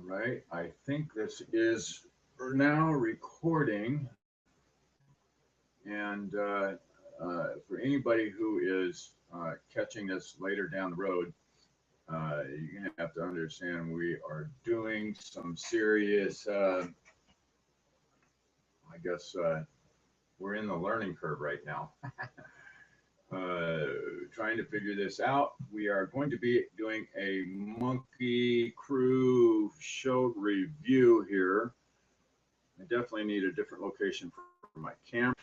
right, I think this is now recording. And for anybody who is catching this later down the road, you're going to have to understand we are doing some serious, I guess we're in the learning curve right now. Trying to figure this out. We are going to be doing a Monkey Crew show review here. I definitely need a different location for my camera.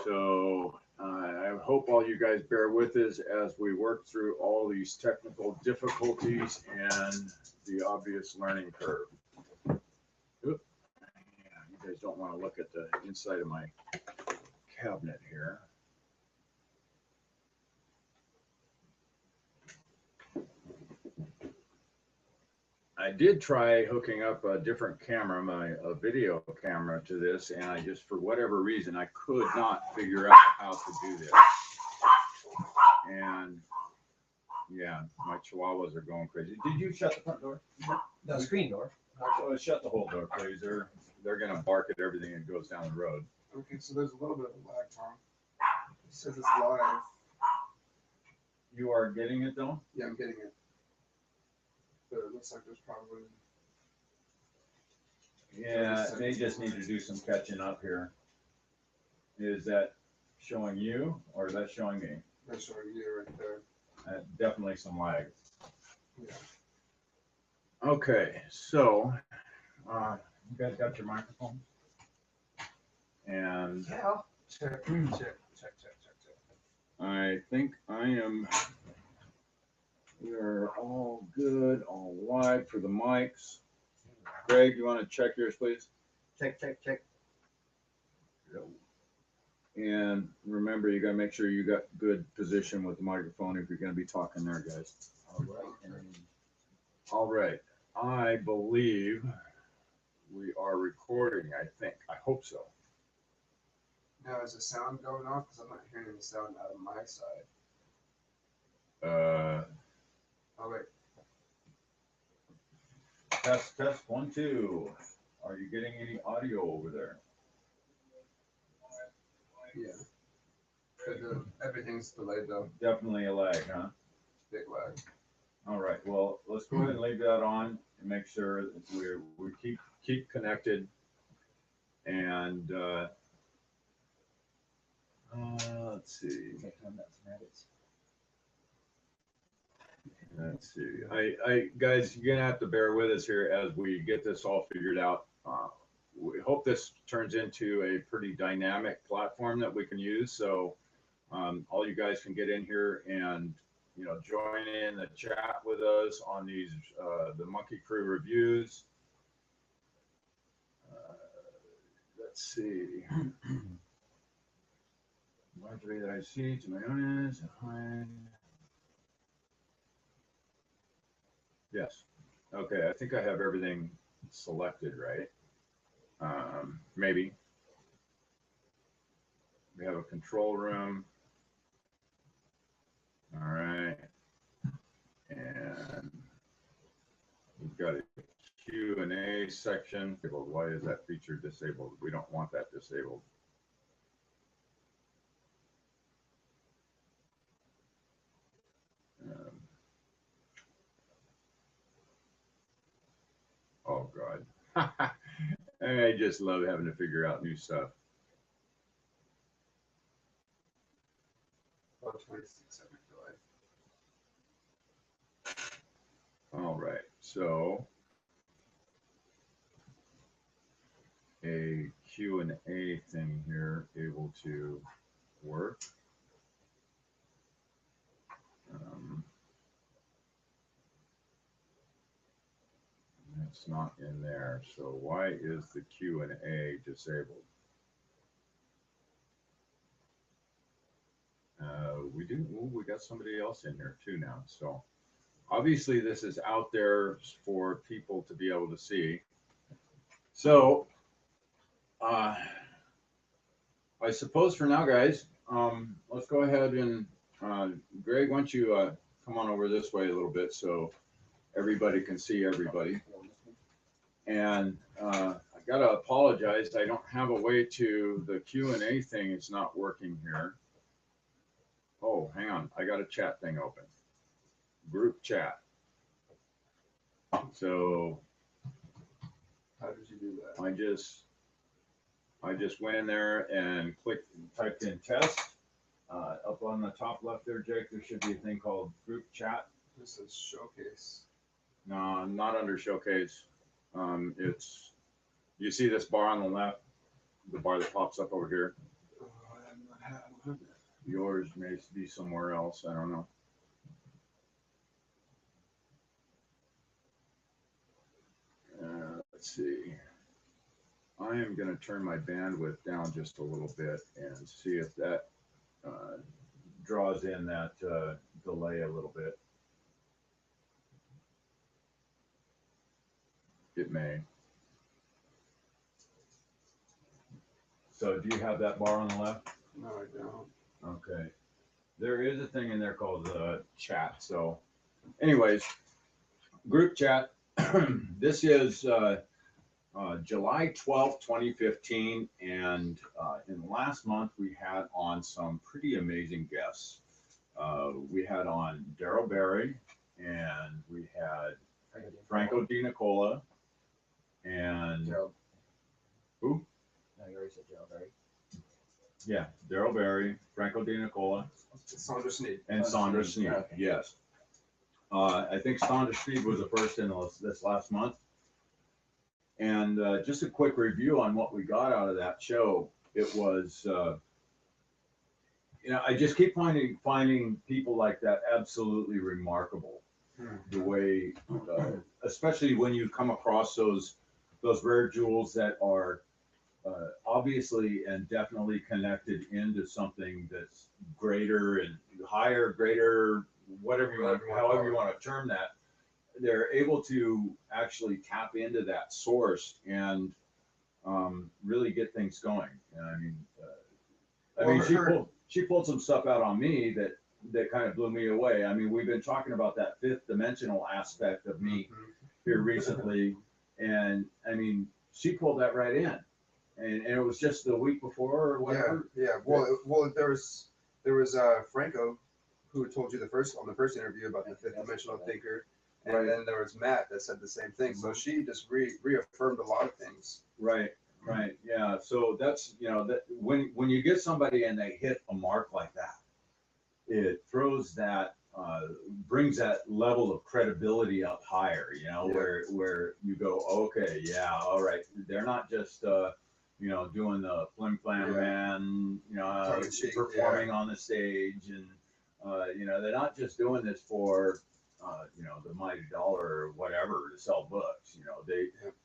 So I hope all you guys bear with us as we work through all these technical difficulties and the obvious learning curve. Oop. Yeah, you guys don't want to look at the inside of my cabinet here. I did try hooking up a different camera, a video camera to this, and I just, for whatever reason, I could not figure out how to do this. And yeah, my chihuahuas are going crazy. Did you shut the front door? The screen door. Shut the whole door, please. They're going to bark at everything that goes down the road. Okay, so there's a little bit of a lag, Tom. It says it's live. You are getting it though? Yeah, I'm getting it. But it looks like there's probably. Yeah, they just need to do some catching up here. Is that showing you or is that showing me? That's showing you right there. Definitely some lag. Yeah. Okay, so you guys got your microphone? And Yeah. Check. I think I am. We are all good, all live for the mics. Greg, you want to check yours, please? Check. And remember, you got to make sure you got good position with the microphone if you're going to be talking there, guys. All right. All right. I believe we are recording, I think. I hope so. Now, is the sound going off? Because I'm not hearing any sound out of my side. Oh, wait. Test 1, 2. Are you getting any audio over there? Yeah. Everything's delayed, though. Definitely a lag, huh? Big lag. All right. Well, let's go ahead and leave that on and make sure that we keep connected. And let's see. Let's see. I guys, you're gonna have to bear with us here as we get this all figured out. We hope this turns into a pretty dynamic platform that we can use. So all you guys can get in here and join in the chat with us on these the Monkey Crew reviews. Let's see. Marjorie that I see to my honest. Yes. Okay, I think I have everything selected, right? Maybe. We have a control room. All right. And we've got a Q&A section. Why is that feature disabled? We don't want that disabled. Oh, God. I just love having to figure out new stuff. About 26 seconds delay. All right. So a Q&A thing here able to work. It's not in there. So why is the Q&A disabled? We got somebody else in here too now. So obviously this is out there for people to be able to see. So I suppose for now, guys, let's go ahead and Greg, why don't you come on over this way a little bit so everybody can see everybody. And I gotta apologize. I don't have a way to, the Q&A thing is not working here. Oh, hang on. I got a chat thing open. Group chat. So How did you do that? I just went in there and clicked, typed in test. Up on the top left there, Jake, there should be a thing called group chat. This says showcase. No, not under showcase. It's, you see this bar on the left, the bar that pops up over here. Oh, I don't have that. Yours may be somewhere else. I don't know. Let's see. I am going to turn my bandwidth down just a little bit and see if that draws in that delay a little bit. It may. So do you have that bar on the left? No, I don't. Okay. There is a thing in there called chat. So anyways, group chat. This is July 12th, 2015. And in the last month, we had on some pretty amazing guests. We had on Daryl Berry, and we had Franco Di Nicola, and Gerald. who? No, you already said Gerald, right? Yeah, Daryl Berry, Franco Di Nicola, Sandra Sneed. and Sandra Sneed. Okay. Yes. I think Sandra Sneed was the first in this last month. And just a quick review on what we got out of that show. It was, you know, I just keep finding people like that absolutely remarkable. The way, especially when you come across those rare jewels that are obviously and definitely connected into something that's greater and higher, greater, whatever you want, however you want to term that. They're able to actually tap into that source and really get things going. And I mean, she pulled some stuff out on me that kind of blew me away. I mean, we've been talking about that fifth dimensional aspect of me here recently, and I mean, she pulled that right in, and it was just the week before or whatever. Yeah. Well, there was Franco who told you on the first interview about the fifth dimensional thinker. And then there was Matt that said the same thing. So she just reaffirmed a lot of things. Right. Yeah. So that's, you know, that when you get somebody and they hit a mark like that, it throws that, brings that level of credibility up higher, you know, where you go, okay, yeah, all right. They're not just, you know, doing the flim flam man, you know, performing on the stage, and, you know, they're not just doing this for, you know, the mighty dollar or whatever to sell books. You know,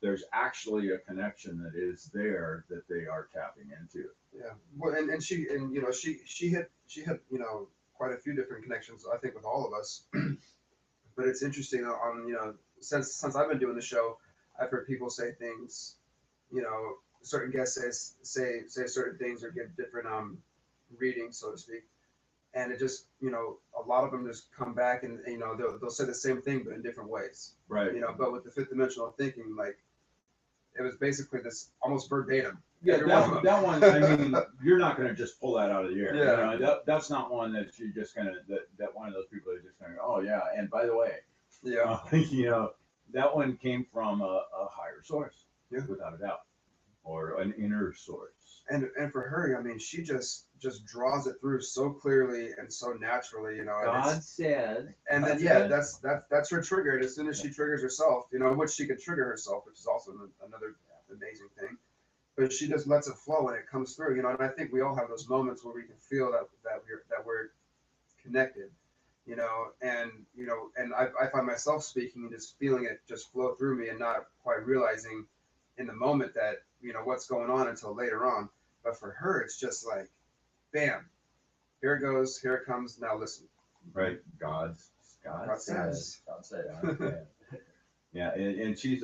there's actually a connection that is there that they are tapping into. Yeah. Well, and she hit you know, quite a few different connections, I think, with all of us. But it's interesting on, you know, since I've been doing the show, I've heard people say things, you know, certain guests say certain things or give different readings, so to speak. And it just, you know, a lot of them just come back and, you know, they'll say the same thing, but in different ways. Right. You know, but with the fifth dimensional thinking, like, it was basically this almost verbatim. Yeah, that one, I mean, you're not going to just pull that out of the air. Yeah. You know, that's not one that you're just going to, that one of those people are just going to go, oh, yeah. And by the way, Yeah. You know, that one came from a higher source, without a doubt, or an inner source. And for her, I mean, she just draws it through so clearly and so naturally, you know. God said. And then that's her trigger. And as soon as she triggers herself, you know, which she can trigger herself, which is also another amazing thing. But she just lets it flow and it comes through, you know. And I think we all have those moments where we can feel that we're connected, you know. And you know, and I find myself speaking and just feeling it just flow through me and not quite realizing in the moment that, you know, what's going on until later on. But for her, it's just like, bam, here it goes, here it comes, now listen. Right. God says. Yeah, and she's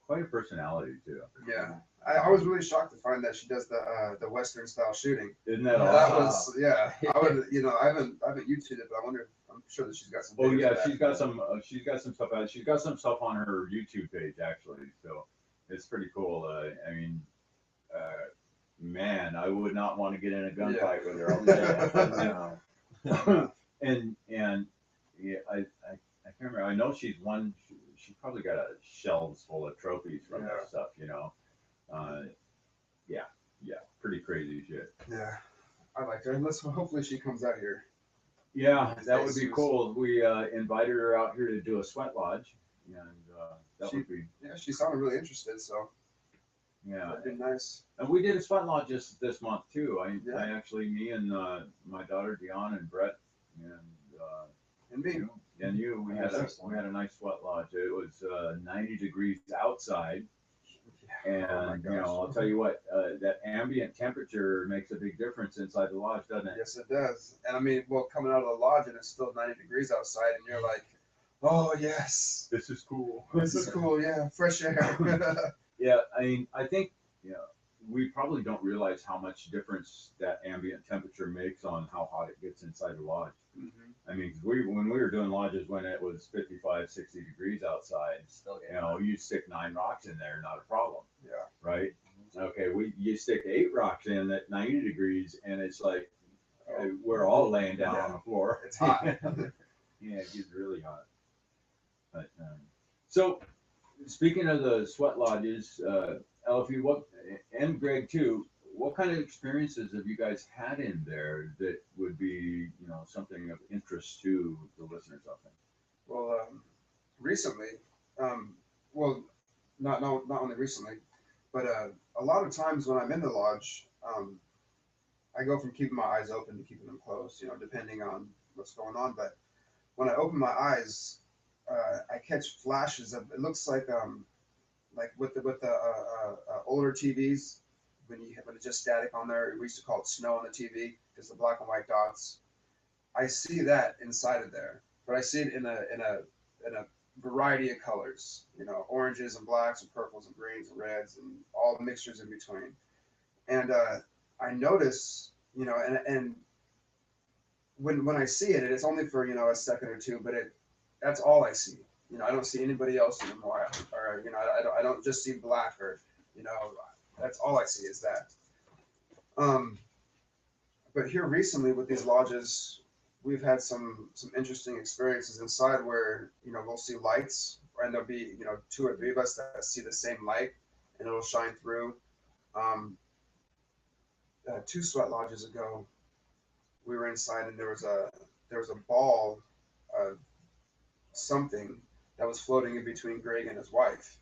quite a personality too. Yeah. I was really shocked to find that she does the Western style shooting. Isn't that That awesome? was, I would, you know, I haven't YouTubed it, but I wonder if I'm I'm sure that she's got some. Oh videos yeah, of that. she's got some. She's got some stuff out. She's got some stuff on her YouTube page actually. So it's pretty cool. I mean, man, I would not want to get in a gunfight with her. I'll tell you. And yeah, I can't remember. I know she's won. She's probably got a shelves full of trophies from that stuff. You know. Yeah, pretty crazy shit. Yeah, I liked her. Let's hopefully she comes out here. Yeah, that would be cool. We invited her out here to do a sweat lodge, and that would be. Yeah, she sounded really interested, so Yeah, that'd be nice. and we did a sweat lodge this month too. Yeah. I actually, me and my daughter Dion and Brett And me. and you, we had a nice sweat lodge. It was 90 degrees outside. And Oh I'll tell you what, that ambient temperature makes a big difference inside the lodge, doesn't it? Yes, it does. And I mean, well, coming out of the lodge and it's still 90 degrees outside, and you're like, oh yes, This is cool. this is cool. Yeah, fresh air. Yeah, I mean, I think we probably don't realize how much difference that ambient temperature makes on how hot it gets inside the lodge. Mm-hmm. I mean, 'cause when we were doing lodges when it was 55, 60 degrees outside, Still you stick 9 rocks in there, not a problem. Yeah. Right? Okay, you stick 8 rocks in at 90 degrees, and it's like we're all laying down on the floor. It's hot. Yeah, it gets really hot. But so, speaking of the sweat lodges, LFU, and Greg too, what kind of experiences have you guys had in there that would be, something of interest to the listeners out there? Well, recently, well, not only recently, but a lot of times when I'm in the lodge, I go from keeping my eyes open to keeping them closed, depending on what's going on. But when I open my eyes, I catch flashes of, it looks like with the older TVs, when it's just static on there, we used to call it snow on the TV, just the black and white dots. I see that inside of there, but I see it in a variety of colors, oranges and blacks and purples and greens and reds and all the mixtures in between. And I notice, and when I see it, it's only for a second or two, but that's all I see. I don't see anybody else anymore, or I don't just see black, or that's all I see is that. But here recently with these lodges, we've had some interesting experiences inside where we'll see lights, and there'll be 2 or 3 of us that see the same light, and it'll shine through. 2 sweat lodges ago, we were inside, and there was a ball of something that was floating in between Greg and his wife,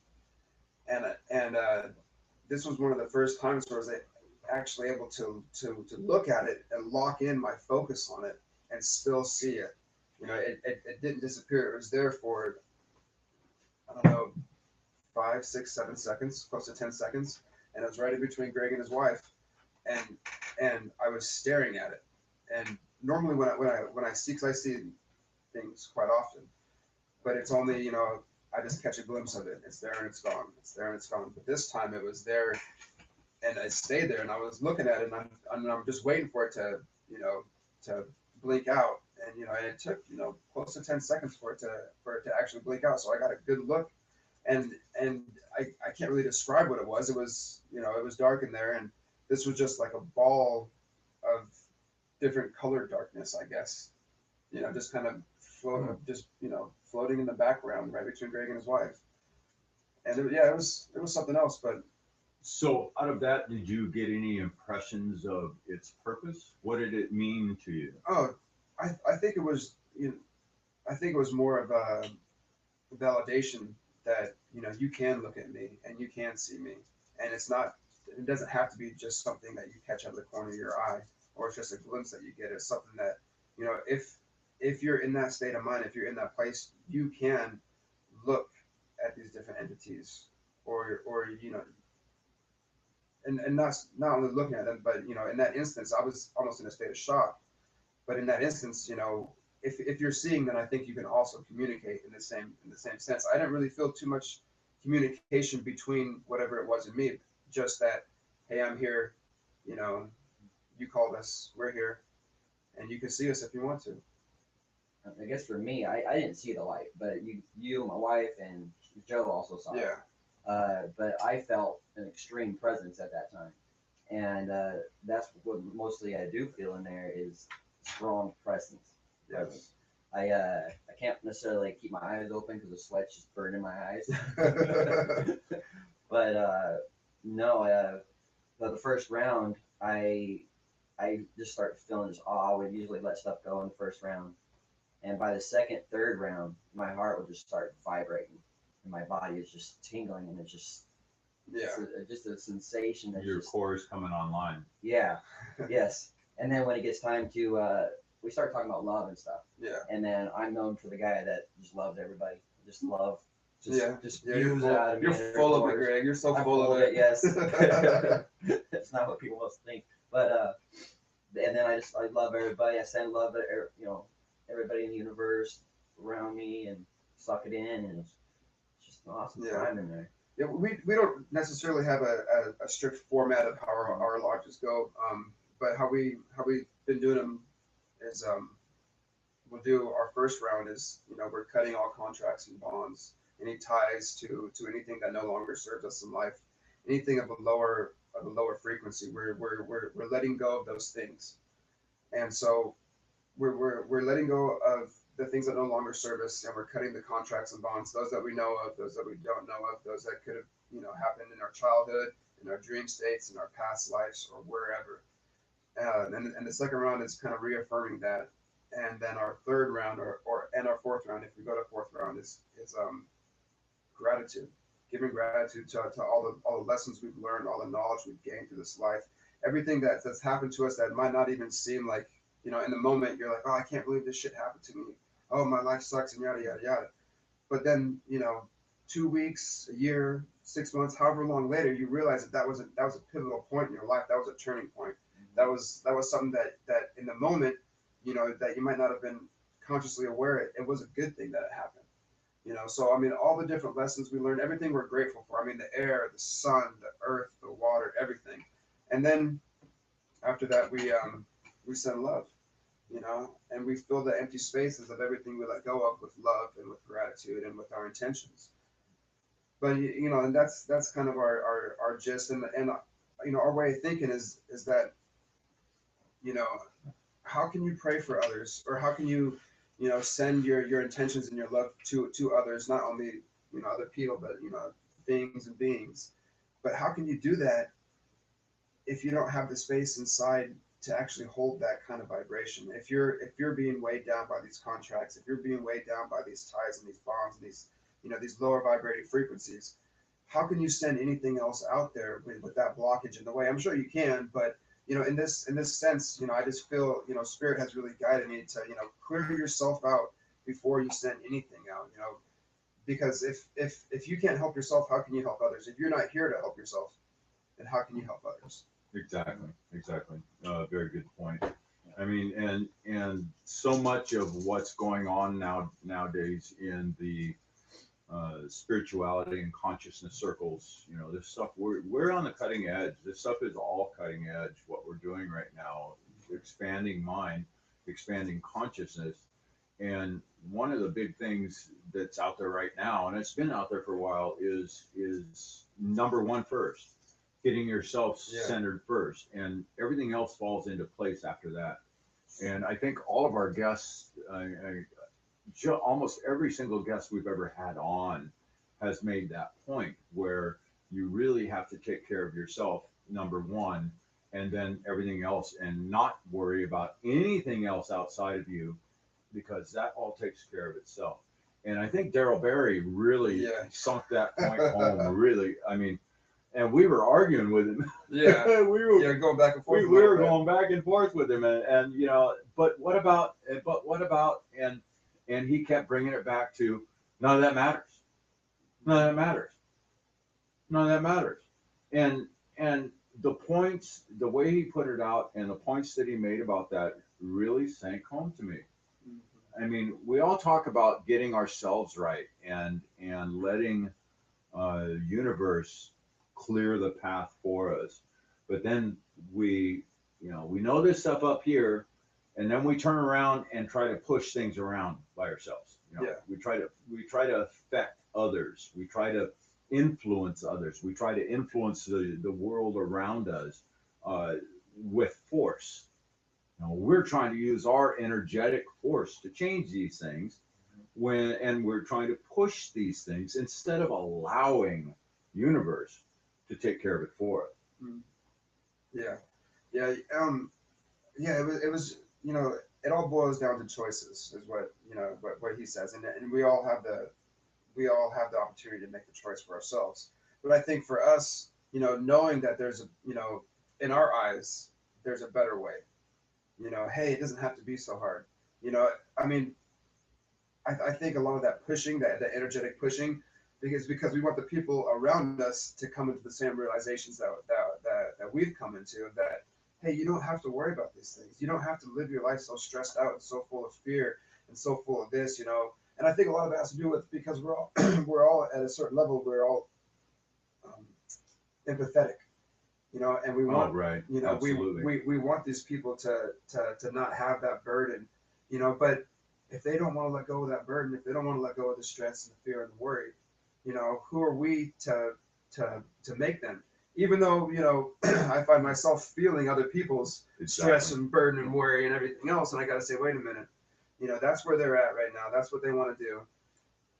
and this was one of the first times where I was actually able to look at it and lock in my focus on it and still see it. It didn't disappear. It was there for, I don't know, 5, 6, 7 seconds, close to 10 seconds, and it was right in between Greg and his wife, and I was staring at it. And normally when I see, because I see things quite often, but it's only I just catch a glimpse of it. It's there and it's gone. It's there and it's gone. But this time it was there, and it stayed there, and I was looking at it, and I'm just waiting for it to to blink out, and and it took close to 10 seconds for it to actually blink out. So I got a good look, and I can't really describe what it was. It was it was dark in there, and this was just like a ball of different colored darkness, I guess. Just kind of floating in the background right between Greg and his wife. And it was something else. But so out of that, did you get any impressions of its purpose? What did it mean to you? Oh, I think it was I think it was more of a validation that you can look at me and you can see me, and it doesn't have to be just something that you catch out of the corner of your eye, or it's just a glimpse that you get. It's something that if you're in that state of mind, if you're in that place, you can look at these different entities, or and not only looking at them, but in that instance, I was almost in a state of shock. But in that instance, if you're seeing, then I think you can also communicate in the same sense. I didn't really feel too much communication between whatever it was in me, just that, hey, I'm here, you called us, we're here, and you can see us if you want to. I guess for me, I didn't see the light, but you, my wife, and Joe also saw it. But I felt an extreme presence at that time, and that's what mostly I do feel in there is strong presence. Yes. I can't necessarily keep my eyes open because the sweat's just burning my eyes. But no, the first round, I just started feeling this awe. I would usually let stuff go in the first round, and by the second, third round, my heart would just start vibrating, and my body is just tingling, and it's just Yeah. just a sensation that Your just core is coming online. yeah, yes. And then when it gets time to we start talking about love and stuff. Yeah. And then I'm known for the guy that just loves everybody, just love, just Yeah. just Yeah, use it out of me. you're full of it, Greg. You're so I'm full of it. Yes. That's not what people must think. But and then I love everybody. I send love to everybody in the universe around me and suck it in, and it's just an awesome Yeah. time in there. Yeah, we don't necessarily have a strict format of how our lodges go, but how we've been doing them is we'll do our first round is we're cutting all contracts and bonds, any ties to anything that no longer serves us in life, anything of a lower frequency. We're letting go of those things, and so we're letting go of the things that no longer serve us, and we're cutting the contracts and bonds, those that we know of, those that we don't know of, those that could have happened in our childhood, in our dream states, in our past lives, or wherever. And the second round is kind of reaffirming that, and then our third round and our fourth round, if we go to fourth round, is gratitude, giving gratitude to all the lessons we've learned, all the knowledge we've gained through this life, everything that's happened to us that might not even seem like, in the moment you're like, oh, I can't believe this shit happened to me. Oh, my life sucks and yada yada yada. But then 2 weeks, a year, 6 months, however long later, you realize that was a pivotal point in your life. That was a turning point. That was something that in the moment, that you might not have been consciously aware it was a good thing that it happened. So I mean, all the different lessons we learned, everything we're grateful for. I mean, the air, the sun, the earth, the water, everything. And then after that, we send love, and we fill the empty spaces of everything we let go of with love and with gratitude and with our intentions. But and that's kind of our gist, and our way of thinking is that you know how can you pray for others, or how can you send your intentions and your love to others, not only other people, but things and beings. But how can you do that if you don't have the space inside to actually hold that kind of vibration? If you're being weighed down by these contracts, if you're being weighed down by these ties and these bonds and these lower vibrating frequencies, how can you send anything else out there with that blockage in the way? I'm sure you can, but in this sense, I just feel spirit has really guided me to clear yourself out before you send anything out. Because if you can't help yourself, how can you help others? If you're not here to help yourself, then how can you help others? Exactly. Very good point. I mean, and so much of what's going on nowadays in the spirituality and consciousness circles, this stuff, we're on the cutting edge. This stuff is all cutting edge. What we're doing right now, expanding mind, expanding consciousness. And one of the big things that's out there right now, and it's been out there for a while, is number one first. Getting yourself centered first, and everything else falls into place after that. And I think all of our guests, almost every single guest we've ever had on has made that point where you really have to take care of yourself, number one, and then everything else, and not worry about anything else outside of you, because that all takes care of itself. And I think Daryl Berry really sunk that point home. Really, I mean, and we were arguing with him. Yeah, we were going back and forth. We were going back and forth with him, and but what about? And he kept bringing it back to none of that matters. None of that matters. None of that matters. And the points, the way he put it out, and the points that he made about that really sank home to me. I mean, we all talk about getting ourselves right and letting universe clear the path for us, but then we know this stuff up here, and then we turn around and try to push things around by ourselves. You know, Yeah. we try to affect others. We try to influence others. We try to influence the world around us with force. You know, we're trying to use our energetic force to change these things and we're trying to push these things instead of allowing universe to take care of it for us. Yeah, yeah, yeah. It was, you know, it all boils down to choices, is what you know, what he says, and we all have the opportunity to make the choice for ourselves. But I think for us, you know, knowing that there's a, you know, in our eyes, there's a better way. You know, hey, it doesn't have to be so hard. You know, I mean, I think a lot of that pushing, that energetic pushing, because we want the people around us to come into the same realizations that we've come into, that hey, you don't have to worry about these things. You don't have to live your life so stressed out and so full of fear and so full of this, you know. And I think a lot of it has to do with because we're all we're all at a certain level, we're all um, empathetic, you know, and we want, right. you know, Absolutely. we want these people to not have that burden, you know. But if they don't want to let go of that burden, if they don't want to let go of the stress and the fear and the worry, you know, who are we to make them? Even though, you know, I find myself feeling other people's stress and burden and worry and everything else, and I got to say, wait a minute, you know, that's where they're at right now. That's what they want to do.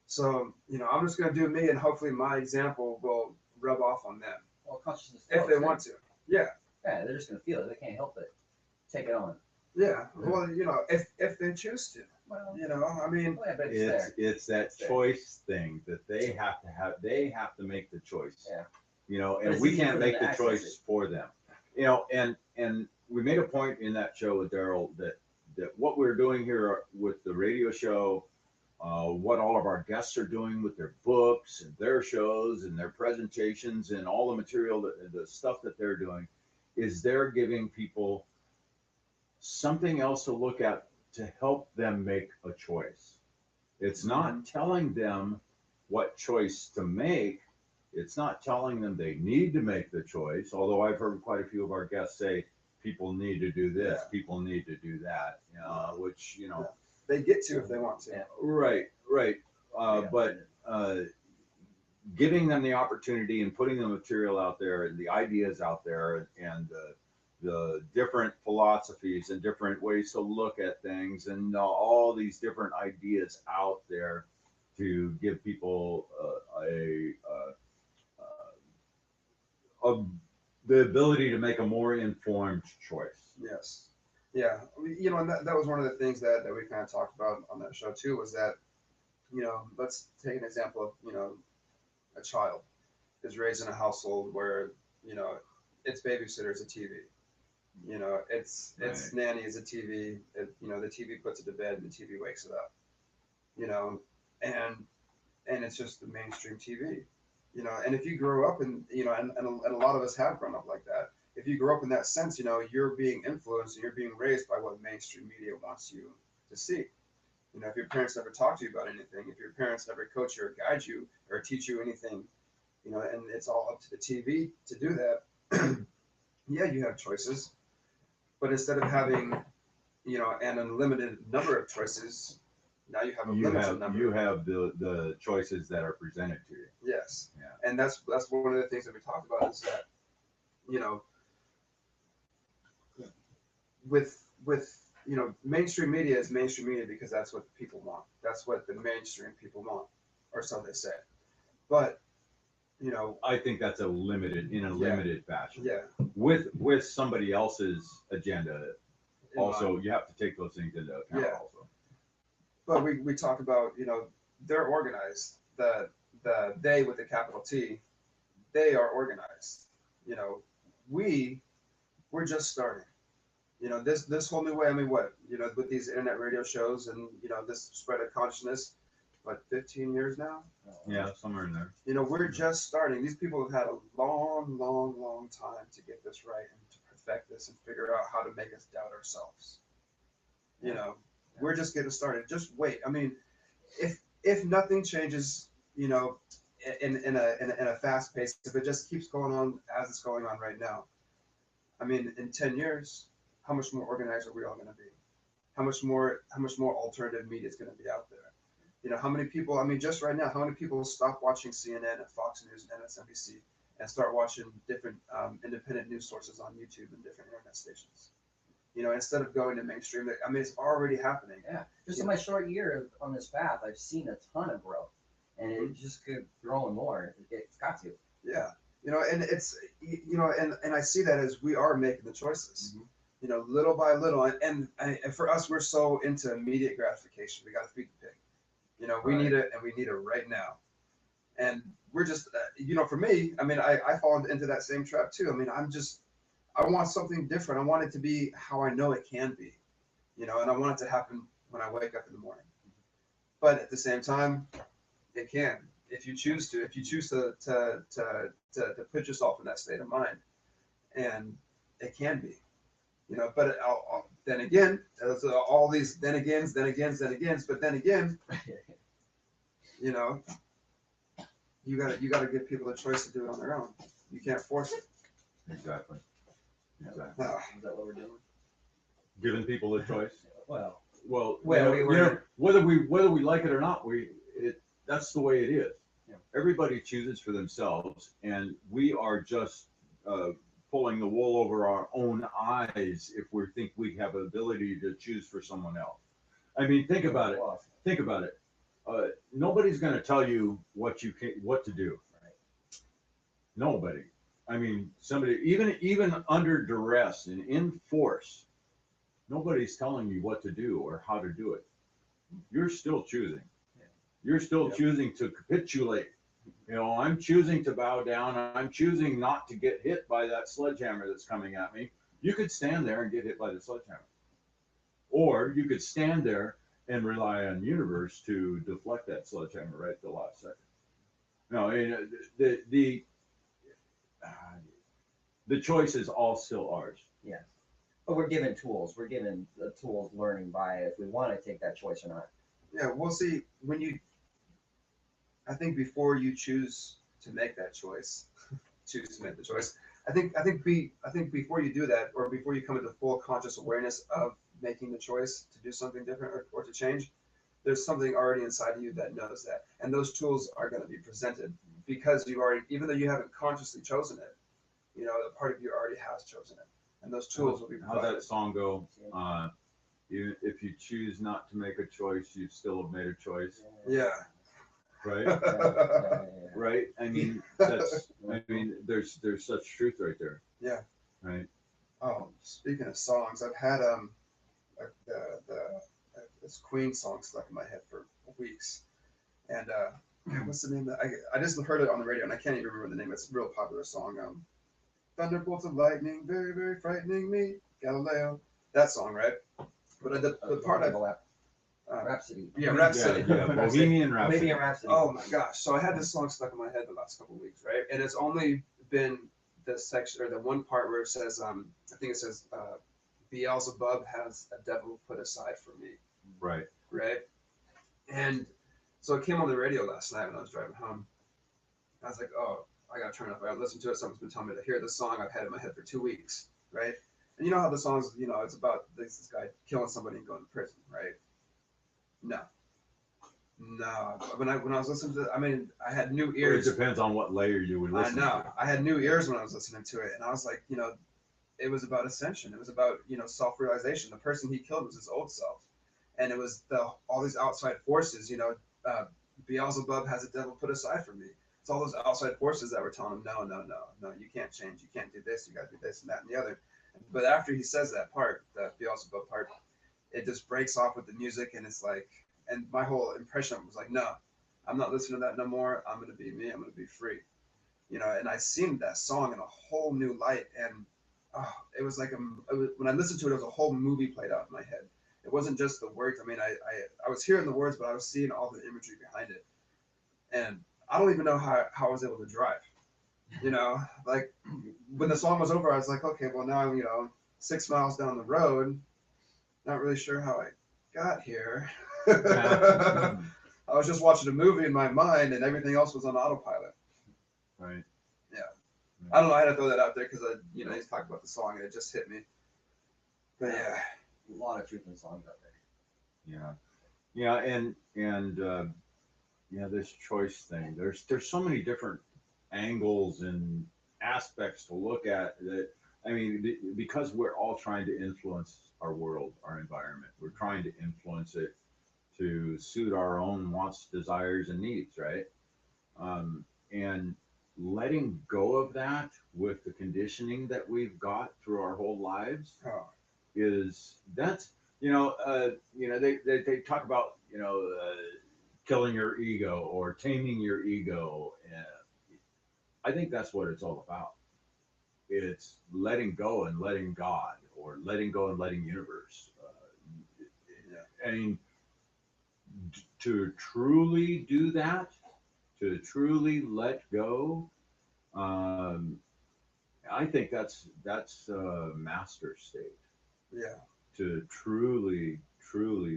So, you know, I'm just going to do me, and hopefully my example will rub off on them. Well, consciousness if they want to. Yeah. Yeah, they're just gonna feel it. They can't help it. Take it on. Yeah. Well, you know, if they choose to. Well, you know, I mean, well, yeah, but it's that choice thing that they have to have. They have to make the choice. Yeah. You know, But and it's we easy can't for them make to the access choice it. for them. You know, and we made a point in that show with Daryl that what we're doing here with the radio show, what all of our guests are doing with their books and their shows and their presentations and all the material, the stuff that they're doing, is they're giving people something else to look at to help them make a choice. It's not telling them what choice to make. It's not telling them they need to make the choice, although I've heard quite a few of our guests say people need to do this, people need to do that, which, you know. They get to if they want to. Yeah. Right. But giving them the opportunity and putting the material out there and the ideas out there and the different philosophies and different ways to look at things and all these different ideas out there to give people the ability to make a more informed choice. Yes. Yeah. You know, and that was one of the things that we kind of talked about on that show too, was that, you know, let's take an example of, you know, a child is raised in a household where, you know, its babysitter is a TV. You know, its nanny is a TV. You know, the TV puts it to bed and the TV wakes it up. You know, and it's just the mainstream TV. You know, and if you grow up in, you know, and a lot of us have grown up like that. If you grow up in that sense, you know, you're being influenced and you're being raised by what mainstream media wants you to see. You know, if your parents never talk to you about anything, if your parents never coach you or guide you or teach you anything, you know, and it's all up to the TV to do that, yeah, you have choices. But instead of having, you know, an unlimited number of choices, now you have a limited number. You have the choices that are presented to you. Yes. Yeah. And that's one of the things that we talked about is that, you know, with you know, mainstream media is mainstream media because that's what people want. That's what the mainstream people want, or so they say. But, you know, I think that's a limited fashion. Yeah. With somebody else's agenda, in also mind. you have to take those things into account. Yeah. Also. But we talk about, you know, they're organized. The they with the capital T, they are organized. You know, we're just starting. You know, this whole new way. I mean, what, you know, with these internet radio shows and, you know, this spread of consciousness, what, 15 years now? Yeah, somewhere in there. You know, we're just starting. These people have had a long time to get this right and to perfect this and figure out how to make us doubt ourselves. You know, we're just getting started. Just wait. I mean, if nothing changes, you know, in a fast pace, if it just keeps going on as it's going on right now, I mean, in 10 years, how much more organized are we all going to be? how much more alternative media is going to be out there. You know, how many people, I mean, just right now, how many people stop watching CNN and Fox News and MSNBC and start watching different independent news sources on YouTube and different internet stations? You know, instead of going to mainstream, I mean, it's already happening. Yeah, just in my short year on this path, I've seen a ton of growth, and it just could growing more. It's got to. Yeah, you know, and it's, you know, and I see that as we are making the choices. Mm-hmm. You know, little by little, and for us, we're so into immediate gratification. We got to feed the pig. You know, we need it, and we need it right now. And we're just, you know, for me, I mean, I fall into that same trap too. I mean, I want something different. I want it to be how I know it can be, you know, and I want it to happen when I wake up in the morning. But at the same time, it can, if you choose to put yourself in that state of mind, and it can be, you know. But then again, there's all these then agains, but then again, you know, you gotta give people a choice to do it on their own. You can't force it. Exactly. Is that what we're doing? Giving people a choice. Well, Well, we you know, whether we like it or not, that's the way it is. Yeah. Everybody chooses for themselves, and we are just pulling the wool over our own eyes if we think we have the ability to choose for someone else. I mean, think about it. Think about it. Nobody's going to tell you what to do. Right. Nobody. I mean, somebody even under duress and in force, nobody's telling you what to do or how to do it. You're still choosing. Yeah. You're still choosing to capitulate. You know, I'm choosing to bow down. I'm choosing not to get hit by that sledgehammer that's coming at me. You could stand there and get hit by the sledgehammer. Or you could stand there and rely on universe to deflect that sledgehammer right at the last second. No, the choice is all still ours. Yes. But we're given tools. We're given the tools learning by if we want to take that choice or not. Yeah, we'll see. I think before you choose to make that choice, I think before you do that, or before you come into full conscious awareness of making the choice to do something different or to change, there's something already inside of you that knows that, and those tools are going to be presented because you already, even though you haven't consciously chosen it, you know, the part of you already has chosen it, and those tools will be provided. How's that song go? If you choose not to make a choice, you still have made a choice. Yeah. Right. Right. I mean, there's such truth right there. Yeah. Right. Oh, speaking of songs, I've had this Queen song stuck in my head for weeks, and what's the name of that? I just heard it on the radio and I can't even remember the name. It's a real popular song. Thunderbolts of lightning, very, very frightening me, Galileo. That song, right? But the part Rhapsody. Yeah, Rhapsody. Yeah, Bohemian Rhapsody. Bohemian Rhapsody. Oh my gosh! So I had this song stuck in my head the last couple of weeks, right? And it's only been the section or the one part where it says, I think it says, Beelzebub has a devil put aside for me. Right. Right. And so it came on the radio last night when I was driving home. I was like, oh, I gotta turn it up. I listened to it. Someone's been telling me to hear this song. I've had it in my head for 2 weeks, right? And you know how the song's, you know, it's about this guy killing somebody and going to prison, right? No. When I was listening to it, I mean, I had new ears. It depends on what layer you would listen to. I know. I had new ears when I was listening to it, and I was like, you know, it was about ascension. It was about, you know, self-realization. The person he killed was his old self, and it was all these outside forces. You know, Beelzebub has a devil put aside for me. It's all those outside forces that were telling him, no, you can't change. You can't do this. You got to do this and that and the other. But after he says that part, that Beelzebub part, it just breaks off with the music, and it's like, and my whole impression was like, no, I'm not listening to that no more. I'm going to be me. I'm going to be free. You know, and I seen that song in a whole new light, and it was like when I listened to it, it was a whole movie played out in my head. It wasn't just the words. I mean, I was hearing the words, but I was seeing all the imagery behind it. And I don't even know how I was able to drive. You know, like when the song was over, I was like, okay, well now, you know, 6 miles down the road, not really sure how I got here. I was just watching a movie in my mind, and everything else was on autopilot. Right. Yeah. I don't know. I had to throw that out there because he's talking about the song, and it just hit me. But yeah. a lot of truth in songs out there. Yeah, yeah, this choice thing. There's so many different angles and aspects to look at that. I mean, because we're all trying to influence our world, our environment. We're trying to influence it to suit our own wants, desires, and needs, right? And letting go of that with the conditioning that we've got through our whole lives Oh, that's they talk about killing your ego or taming your ego. I think that's what it's all about. It's letting go and letting God, or letting go and letting universe. I mean, to truly do that, to truly let go, um, I think that's a master state. yeah. To truly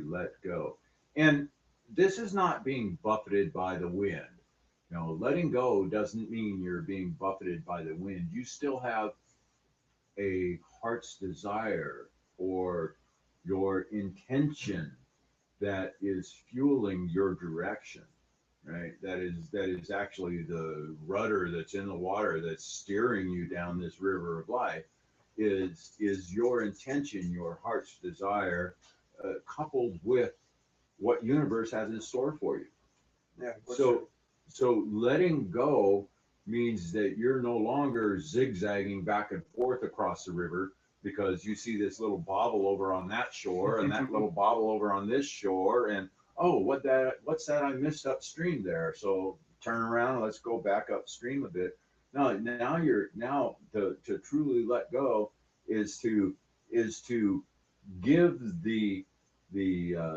let go. And this is not being buffeted by the wind. Letting go doesn't mean you're being buffeted by the wind. You still have a heart's desire or your intention that is fueling your direction, right? That is actually the rudder that's in the water that's steering you down this river of life. Is your intention, your heart's desire, coupled with what universe has in store for you. Yeah. So letting go means that you're no longer zigzagging back and forth across the river because you see this little bobble over on that shore and that little bobble over on this shore, and oh, what's that I missed upstream there? So turn around, let's go back upstream a bit. No, now to truly let go is to give the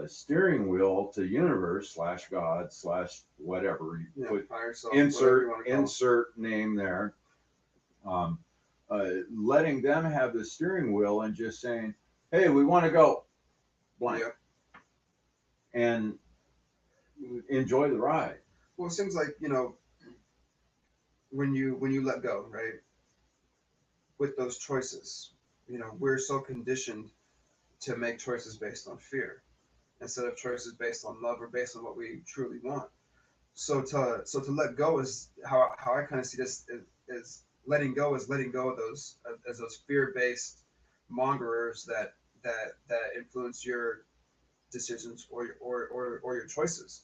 steering wheel to universe slash God slash whatever you put, Higher self, whatever you want to call it. insert name there. Um, Letting them have the steering wheel and just saying, "Hey, we want to go blank," Yeah. and enjoy the ride. Well, it seems like when you let go, right, with those choices, we're so conditioned to make choices based on fear instead of choices based on love or based on what we truly want. So to let go is how I kind of see this is letting go of those as those fear based mongerers that influence your decisions or your choices.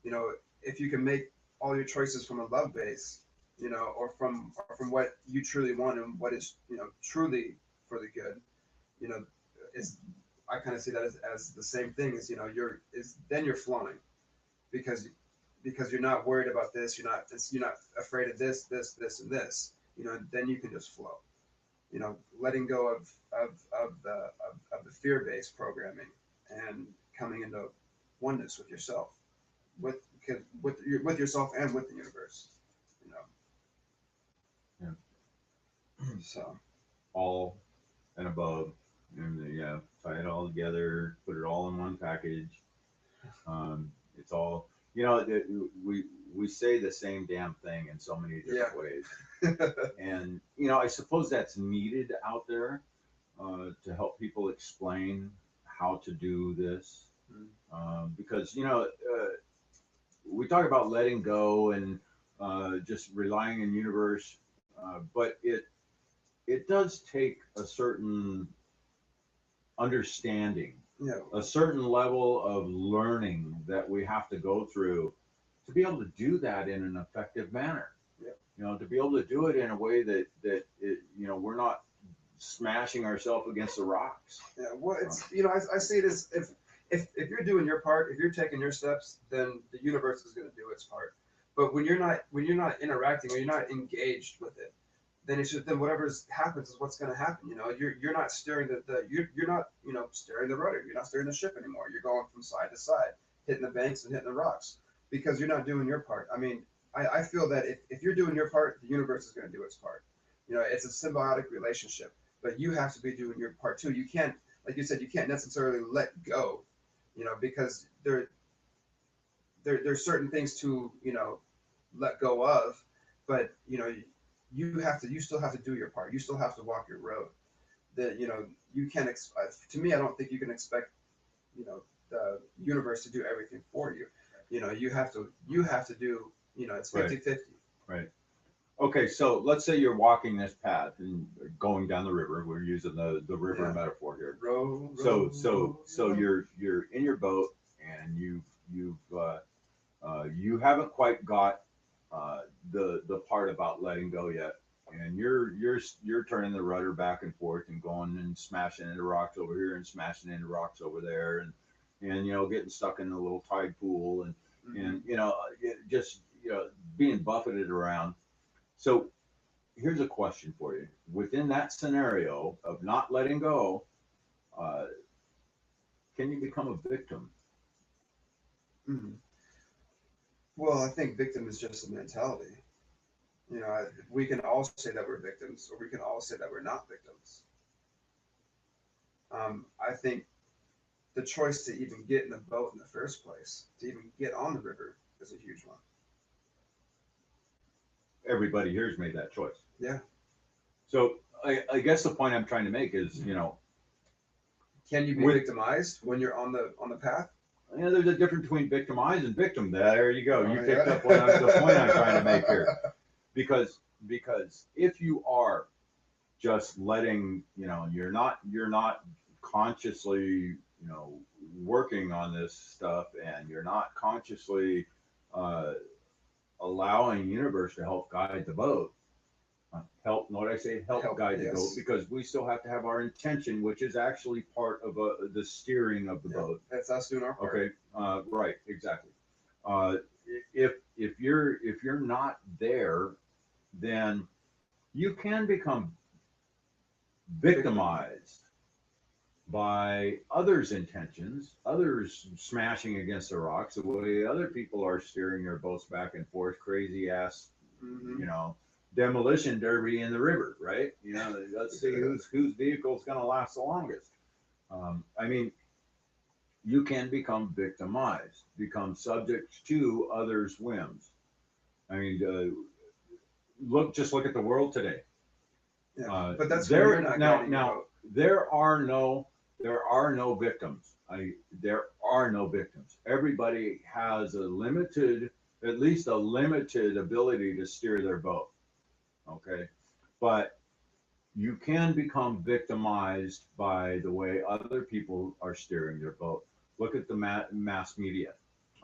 You know, if you can make all your choices from a love base, or from what you truly want and what is truly for the good, you know, is I kind of see that as the same thing as then you're flowing because you're not worried about this, you're not afraid of this and this, then you can just flow, letting go of the fear-based programming and coming into oneness with yourself, with yourself and with the universe, you know. So All and above, and tie it all together, put it all in one package. It's all we say the same damn thing in so many different ways, and I suppose that's needed out there to help people explain how to do this, because we talk about letting go and just relying on universe, but it does take a certain understanding, yeah, a certain level of learning that we have to go through to be able to do that in an effective manner. yeah, To be able to do it in a way that we're not smashing ourselves against the rocks. yeah. Well, it's I see it as if you're doing your part, if you're taking your steps, then the universe is going to do its part. But when you're not interacting, or you're not engaged with it, then whatever happens is what's going to happen. You're not steering you're not steering the rudder. You're not steering the ship anymore. You're going from side to side, hitting the banks and hitting the rocks because you're not doing your part. I mean, I feel that if you're doing your part, the universe is going to do its part. It's a symbiotic relationship, but you have to be doing your part too. You can't, like you said, you can't necessarily let go, because there's certain things to let go of, but you still have to do your part. You still have to walk your road. that, you know, you can't, to me, I don't think you can expect, you know, the universe to do everything for you. You know, you have to do, you know, it's 50-50. Right. Okay, so let's say you're walking this path and going down the river. We're using the river Yeah. metaphor here. Row, So row. you're in your boat and you haven't quite got the part about letting go yet, and you're turning the rudder back and forth and going and smashing into rocks over here and smashing into rocks over there, and you know, getting stuck in the little tide pool and you know, just, you know, being buffeted around. So here's a question for you: within that scenario of not letting go, uh, can you become a victim? Mhm. Well, I think victim is just a mentality. You know, we can all say that we're victims, or we can all say that we're not victims. I think the choice to even get in the boat in the first place, to even get on the river, is a huge one. Everybody here's made that choice. Yeah. So I guess the point I'm trying to make is, you know, Can you be With- victimized when you're on the path? you know, there's a difference between victimized and victim. There you go. You Oh, picked yeah. up the point I'm trying to make here. Because if you are just letting, you know, you're not consciously, you know, working on this stuff, and you're not consciously allowing universe to help guide the boat. Help, what I say, help guide the yes. boat, because we still have to have our intention, which is actually part of the steering of the Yeah, boat. that's us doing our part. Okay, right, exactly. If you're not there, then you can become victimized by others' intentions, others smashing against the rocks, the way other people are steering their boats back and forth, crazy ass, Mm-hmm. you know, demolition derby in the river, right? You know, let's see whose vehicle's going to last the longest. I mean, you can become victimized, become subject to others' whims. I mean, look at the world today. Yeah. But that's there where you're not guiding the now boat. there are no victims. There are no victims. Everybody has at least a limited ability to steer their boat. Okay, but you can become victimized by the way other people are steering their boat. Look at the mass media.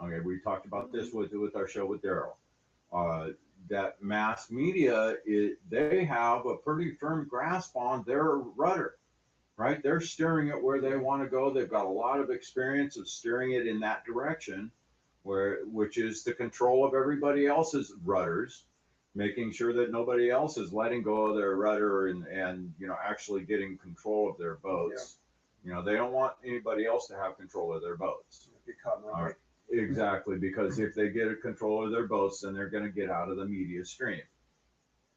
Okay, we talked about this with our show with Daryl. That mass media, they have a pretty firm grasp on their rudder, right? They're steering it where they want to go. They've got a lot of experience of steering it in that direction, which is the control of everybody else's rudders, making sure that nobody else is letting go of their rudder and you know, actually getting control of their boats. Yeah. You know, they don't want anybody else to have control of their boats. Get caught in the break. Exactly, because if they get a control of their boats, then they're going to get out of the media stream.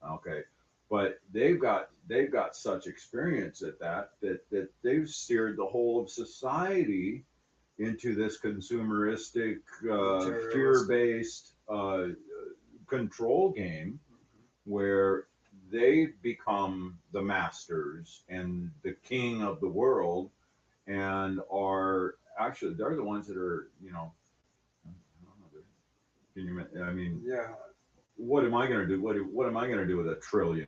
Okay, but they've got such experience at that they've steered the whole of society into this consumeristic, fear-based control game, where they become the masters and the king of the world, and are actually, they're the ones that are, you know, can you, I mean, Yeah. what am I going to do? What am I going to do with $1 trillion?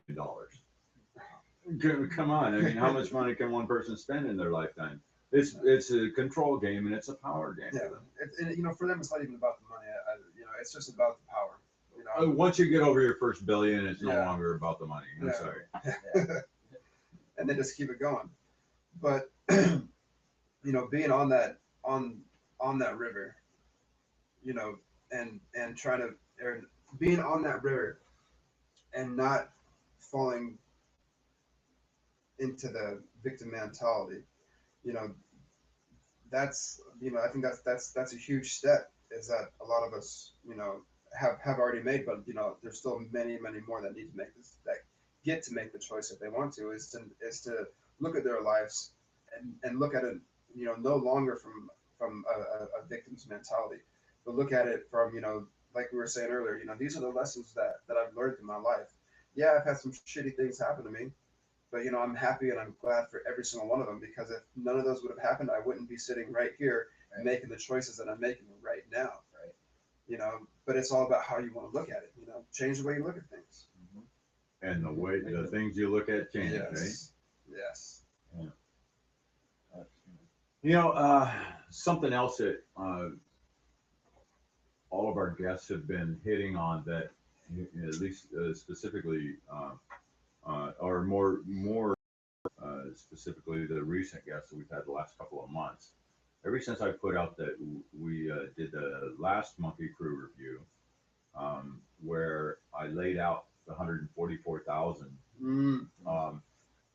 Come on. I mean, how much money can one person spend in their lifetime? It's a control game, and it's a power game. Yeah. You know, for them, it's not even about the money. You know, it's just about the power. You know? Once you get over your first billion, it's no longer about the money. I'm sorry. And then just keep it going. But you know, being on that river, you know, and trying to, or being on that river and not falling into the victim mentality, you know, that's, you know, I think that's a huge step, is that a lot of us, you know, have already made, but you know, there's still many more that need to make this, that get to make the choice if they want to, is to look at their lives and look at it, you know, no longer from a victim's mentality, but look at it from, you know, like we were saying earlier, you know, these are the lessons that I've learned in my life. Yeah, I've had some shitty things happen to me, But, I'm happy and I'm glad for every single one of them, because if none of those would have happened, I wouldn't be sitting right here Right. making the choices that I'm making right now. Right. But it's all about how you want to look at it. Change the way you look at things. And the things you look at change, right? Yes. Something else that all of our guests have been hitting on, that at least specifically, or more specifically the recent guests that we've had the last couple of months. Ever since I put out that we did the last Monkey Crew review, where I laid out the 144,000.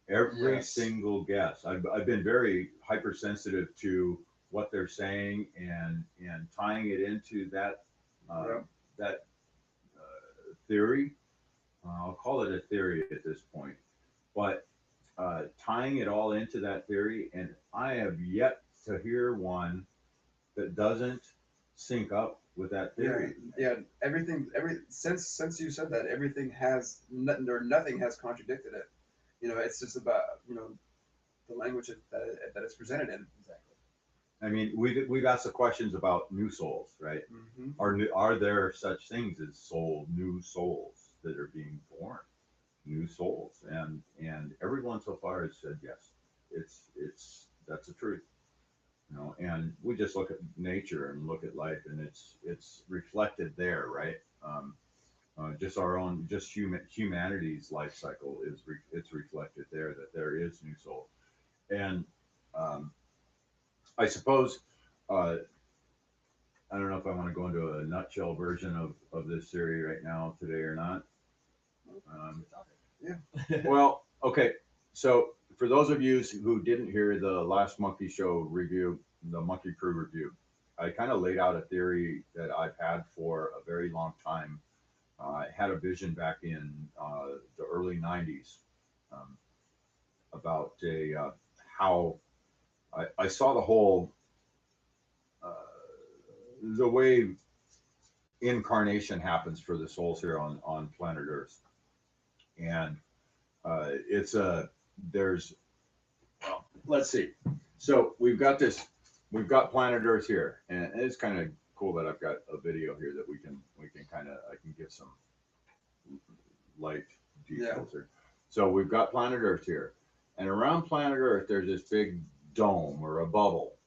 Every Yes. single guest, I've been very hypersensitive to what they're saying, and tying it into that theory. I'll call it a theory at this point, but tying it all into that theory, and I have yet to hear one that doesn't sync up with that theory. Yeah. Since you said that, everything has nothing has contradicted it. It's just about the language that it's presented in. Exactly. I mean, we've asked the questions about new souls, right? Are there such things as new souls that are being born, new souls? And everyone so far has said yes. That's the truth. And we just look at nature and look at life, and it's reflected there, right? Just our own, humanity's life cycle it's reflected there, that there is new soul. And I suppose I don't know if I want to go into a nutshell version of this theory right now today or not. Well, okay. So for those of you who didn't hear the last Monkey Show review, the Monkey Crew review, I kind of laid out a theory that I've had for a very long time. I had a vision back in the early 90s about how I saw the whole, the way incarnation happens for the souls here on planet Earth. And let's see. So we've got planet Earth here, and it's kind of cool that I've got a video here that we can I can give some light details here. So we've got planet Earth here, and around planet Earth there's this big dome or a bubble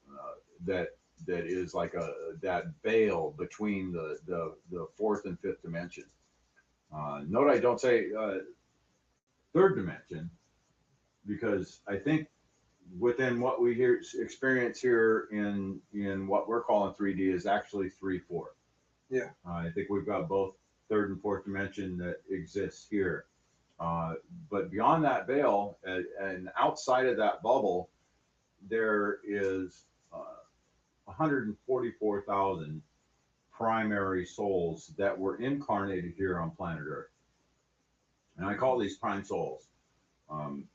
that is like that veil between the fourth and fifth dimension. Note I don't say third dimension, because I think within what we experience here in what we're calling 3D is actually 3/4. Yeah. I think we've got both third and fourth dimension that exists here. But beyond that veil and outside of that bubble, there is 144,000 primary souls that were incarnated here on planet Earth. And I call these prime souls. And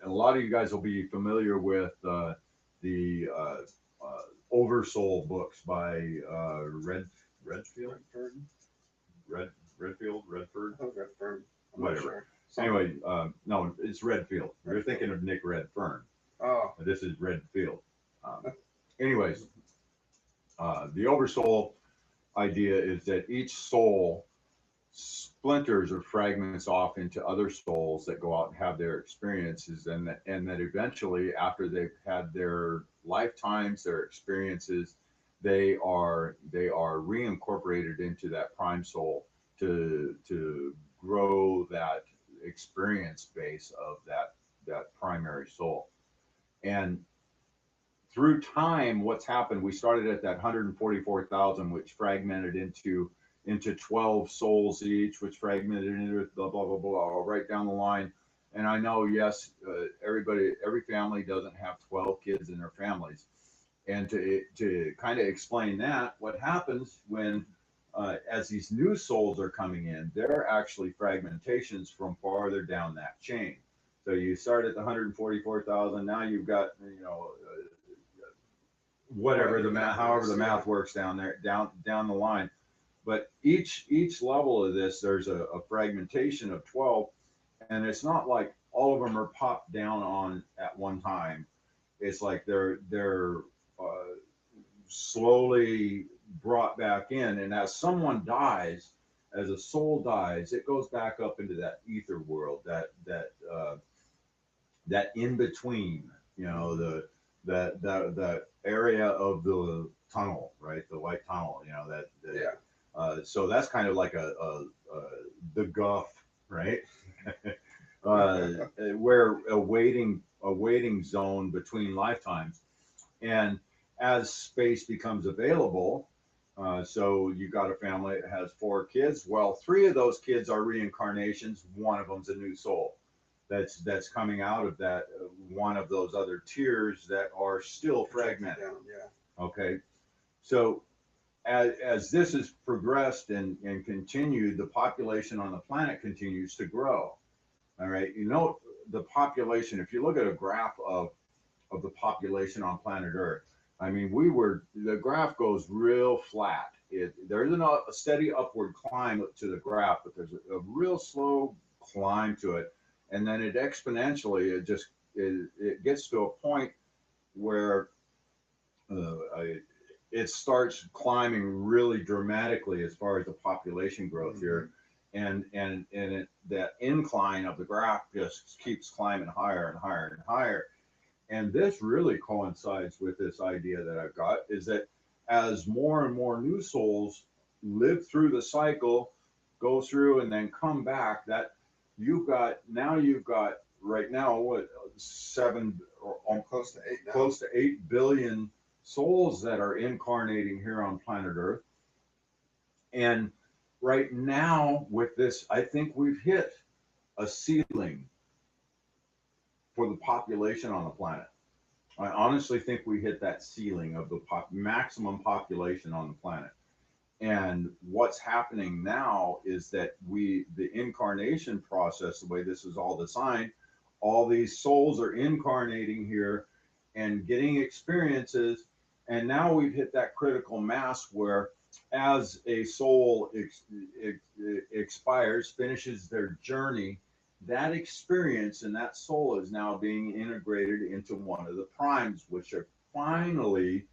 a lot of you guys will be familiar with the Oversoul books by Redfield. Whatever. Anyway, no, it's Redfield. You're thinking of Nick Redfern. Oh. This is Redfield. Anyways, the Oversoul idea is that each soul splinters or fragments off into other souls that go out and have their experiences, and that eventually, after they've had their lifetimes, their experiences, they are reincorporated into that prime soul to grow that experience base of that primary soul. And through time, what's happened, we started at that 144,000, which fragmented into 12 souls each, which fragmented into blah, blah, blah, blah, right down the line. And I know, yes, every family doesn't have 12 kids in their families. And to kind of explain that, what happens when, as these new souls are coming in, they're actually fragmentations from farther down that chain. So you start at the 144,000, now you've got, whatever the math, however the math works down there, down the line. But each level of this, there's a fragmentation of 12, and it's not like all of them are popped down on at one time. It's like they're slowly brought back in, and as someone dies, as a soul dies, it goes back up into that ether world, that in between, you know, the area of the tunnel, right? The white tunnel, you know, so that's kind of like the guff, right? Where a waiting zone between lifetimes. And as space becomes available, so you got a family that has 4 kids. Well, 3 of those kids are reincarnations. One of them's a new soul that's coming out of that one of those other tiers that are still fragmented. Yeah. Okay, so as this has progressed and continued, the population on the planet continues to grow. All right, you know, the population, if you look at a graph of the population on planet Earth, I mean, the graph goes real flat. There isn't a steady upward climb to the graph, but there's a real slow climb to it. And then it exponentially, it gets to a point where it starts climbing really dramatically as far as the population growth here. And that incline of the graph just keeps climbing higher and higher and higher. And this really coincides with this idea that I've got, is that as more and more new souls live through the cycle, go through and then come back, that you've got right now, what, 7 or close to 8 now. Close to 8 billion souls that are incarnating here on planet Earth. And right now with this, I think we've hit a ceiling for the population on the planet. I honestly think we hit that ceiling of the maximum population on the planet. And what's happening now is that the incarnation process, the way this is all designed, all these souls are incarnating here and getting experiences. And now we've hit that critical mass where as a soul expires, finishes their journey, that experience and that soul is now being integrated into one of the primes, which are finally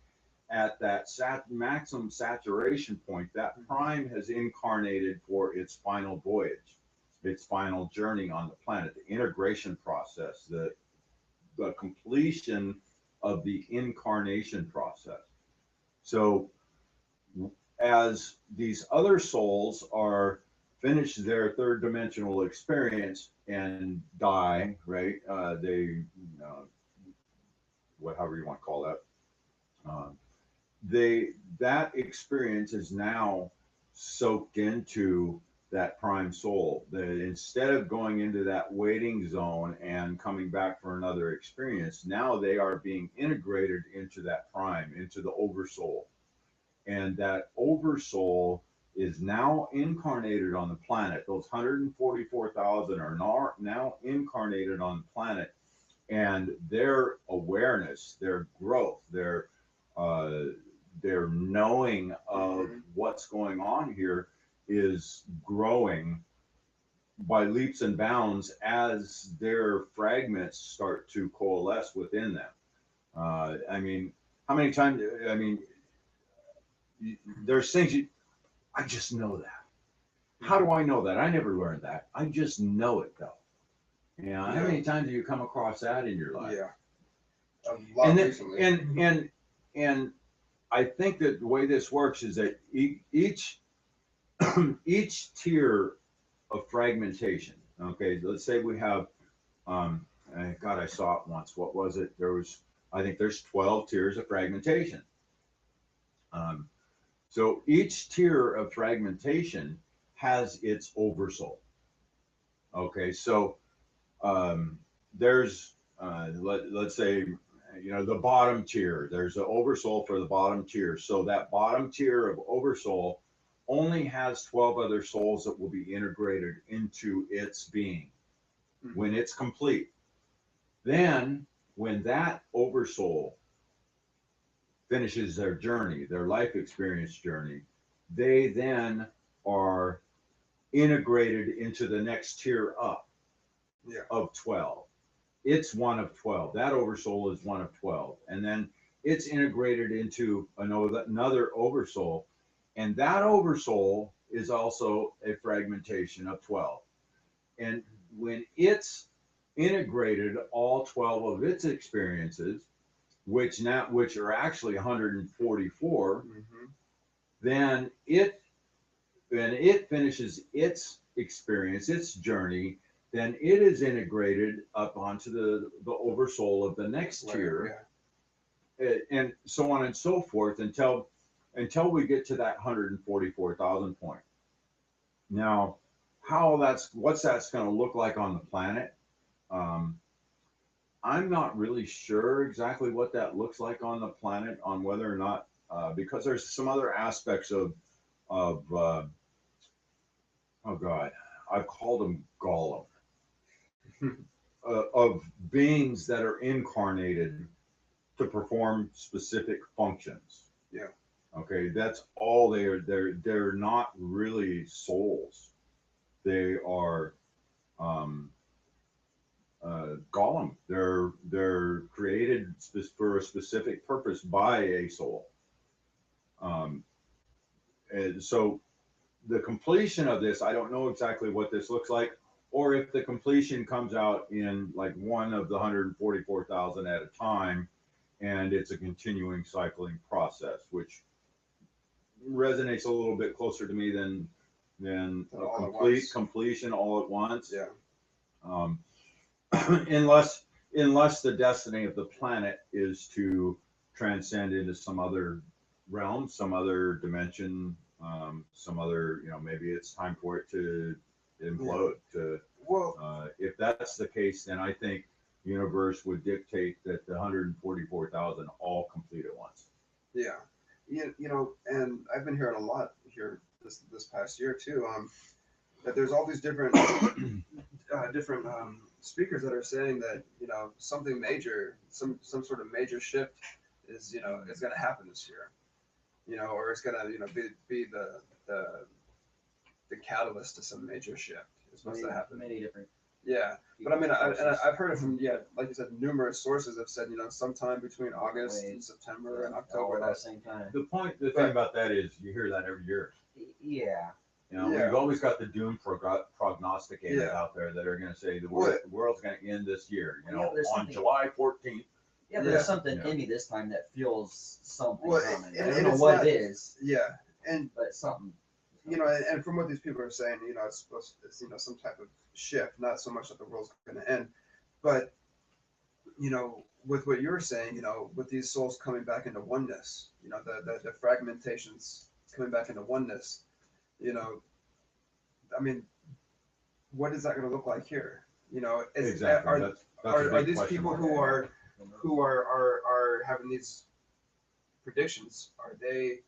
at that maximum saturation point. That prime has incarnated for its final voyage, its final journey on the planet, the integration process, the completion of the incarnation process. So as these other souls are finish their 3rd dimensional experience and die, right? Whatever you want to call that. That experience is now soaked into that prime soul. That instead of going into that waiting zone and coming back for another experience, now they are being integrated into that prime, into the oversoul. And that oversoul is now incarnated on the planet. Those 144,000 are now incarnated on the planet, and their awareness, their growth, their knowing of what's going on here is growing by leaps and bounds as their fragments start to coalesce within them. I mean, how many times, there's things I just know that. How do I know that? I never learned that. I just know it though. You know, how many times do you come across that in your life? Yeah. A lot recently. And I think that the way this works is that each tier of fragmentation, okay, let's say we have, God, I saw it once. What was it? I think there's 12 tiers of fragmentation. So each tier of fragmentation has its oversoul. Okay, so there's, let's say, you know, the bottom tier, there's an oversoul for the bottom tier. So that bottom tier of oversoul only has 12 other souls that will be integrated into its being when it's complete. Then when that oversoul finishes their journey, their life experience journey, they then are integrated into the next tier up. Yeah. of 12. It's one of 12. That oversoul is one of 12. And then it's integrated into another oversoul. And that oversoul is also a fragmentation of 12. And when it's integrated all 12 of its experiences, which are actually 144, then when it finishes its experience, its journey, then it is integrated up onto the oversoul of the next tier, and so on and so forth until we get to that 144,000 point. Now, what's that's going to look like on the planet? I'm not really sure exactly what that looks like on the planet, on whether or not, because there's some other aspects of oh God, I've called them Gollum, of beings that are incarnated to perform specific functions. Yeah. Okay, that's all they are. They're not really souls. They are Gollum. They're created for a specific purpose by a soul. And so the completion of this, I don't know exactly what this looks like, or if the completion comes out in like one of the 144,000 at a time, and it's a continuing cycling process, which resonates a little bit closer to me than a complete completion all at once. Yeah. Unless the destiny of the planet is to transcend into some other realm, some other dimension, some other, maybe it's time for it to implode. If that's the case, then I think the universe would dictate that the 144,000 all complete at once. Yeah. And I've been hearing a lot here this past year too, that there's all these different speakers that are saying that something major, some sort of major shift is is going to happen this year, or it's going to be the catalyst to some major shift. It's supposed to happen. Many different. Yeah, but I mean, I've heard it from like you said, numerous sources have said sometime between August and September and October. All at the same time. The thing about that is you hear that every year. Yeah. We've always got the doom prognosticators out there that are going to say the world's going to end this year. On July 14th. Yeah, there's something in me this time that feels something coming. I don't and know what it is. Yeah, but something. And from what these people are saying, it's supposed to, some type of shift, not so much that the world's going to end, but with what you're saying, with these souls coming back into oneness, the fragmentations coming back into oneness, I mean, what is that going to look like here? Exactly. Are these people who are having these predictions? Are they,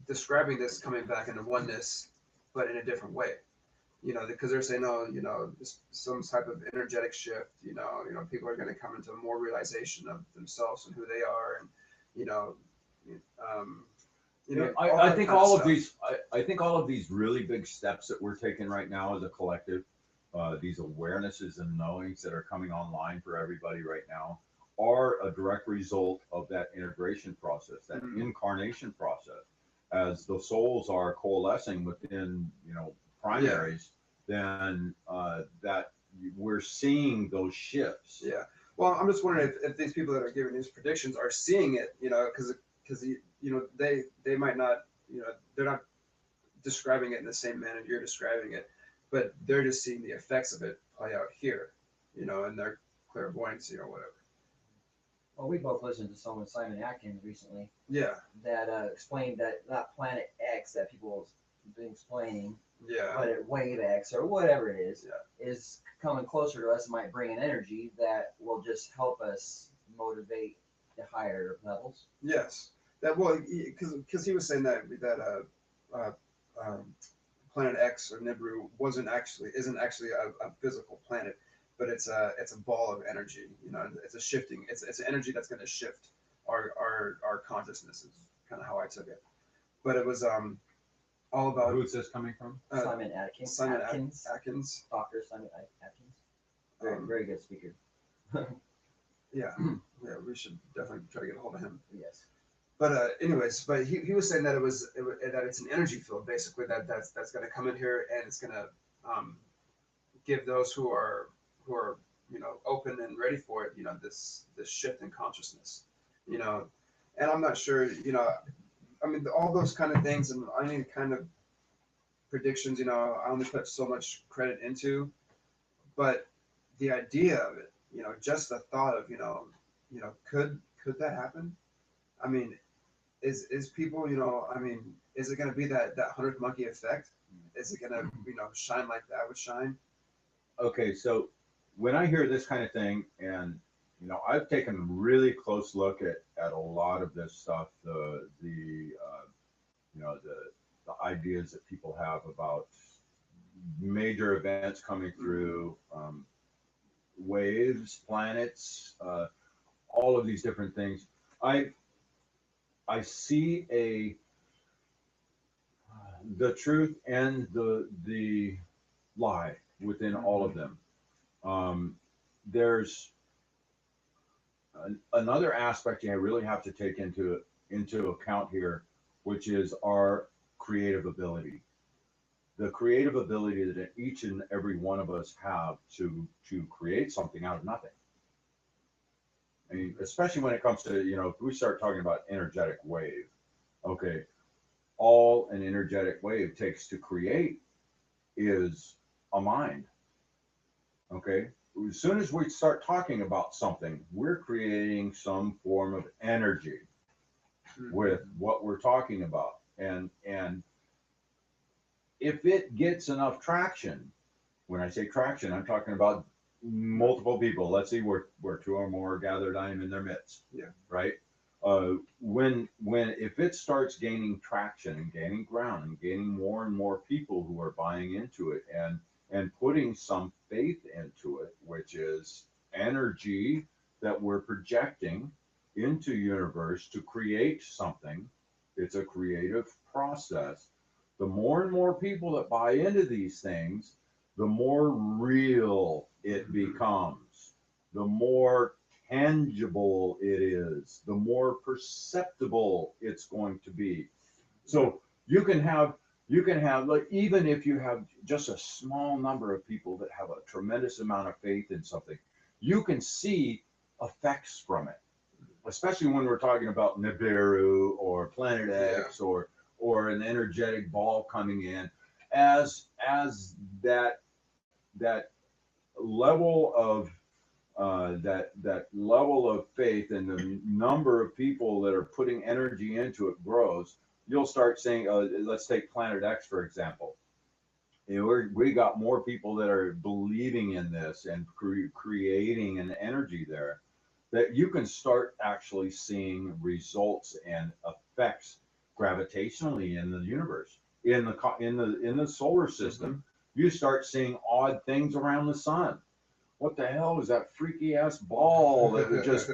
describing this coming back into oneness, but in a different way? Because they're saying, some type of energetic shift. People are going to come into more realization of themselves and who they are, and I think all of these really big steps that we're taking right now as a collective, these awarenesses and knowings that are coming online for everybody right now, are a direct result of that integration process, that incarnation process. As the souls are coalescing within, primaries, then that we're seeing those shifts. Yeah. Well, I'm just wondering if these people that are giving these predictions are seeing it, because they might not, they're not describing it in the same manner you're describing it, but they're just seeing the effects of it play out here, in their clairvoyancy or whatever. Well, we both listened to someone, Simon Atkins, recently. Yeah. That explained that Planet X that people have been explaining, but Wave X or whatever it is coming closer to us. Might bring an energy that will just help us motivate the higher levels. Yes. Because he was saying that Planet X or Nibiru isn't actually a physical planet, but it's a ball of energy. It's a shifting. It's an energy that's going to shift our consciousness. Is kind of how I took it. But it was all about Who's this coming from? Simon Atkins. Simon Atkins. Atkins. Dr. Simon Atkins. Very, very good speaker. Yeah, yeah, we should definitely try to get a hold of him. Yes. But anyways, but he was saying that that it's an energy field basically that's going to come in here and it's going to give those who are open and ready for it, this shift in consciousness, and I'm not sure, I mean all those kind of things and any kind of predictions, I only put so much credit into, but the idea of it, just the thought of, could that happen? I mean, is people, I mean, is it going to be that 100th monkey effect? Is it going to, shine like that would shine? Okay, so when I hear this kind of thing, and I've taken a really close look at a lot of this stuff, the ideas that people have about major events coming through, waves, planets, all of these different things. I see the truth and the lie within all of them. There's another aspect you really have to take into account here, which is our creative ability. The creative ability that each and every one of us have to create something out of nothing. I mean, especially when it comes to, if we start talking about energetic wave, okay, all an energetic wave takes to create is a mind. Okay, as soon as we start talking about something, we're creating some form of energy with what we're talking about, and if it gets enough traction, when I say traction, I'm talking about multiple people. Let's see, where two or more are gathered, I am in their midst. Yeah. Right. If it starts gaining traction and gaining ground and gaining more and more people who are buying into it and putting some faith into it, which is energy that we're projecting into universe to create something. It's a creative process. The more and more people that buy into these things, the more real it becomes, the more tangible it is, the more perceptible it's going to be. So you can have, like, even if you have just a small number of people that have a tremendous amount of faith in something, you can see effects from it, especially when we're talking about Nibiru or Planet X or an energetic ball coming in, as that level of that level of faith and the number of people that are putting energy into it grows. You'll start saying, let's take Planet X for example. We got more people that are believing in this and creating an energy there, that you can start actually seeing results and effects gravitationally in the universe, in the solar system. You start seeing odd things around the sun. What the hell is that freaky ass ball that would just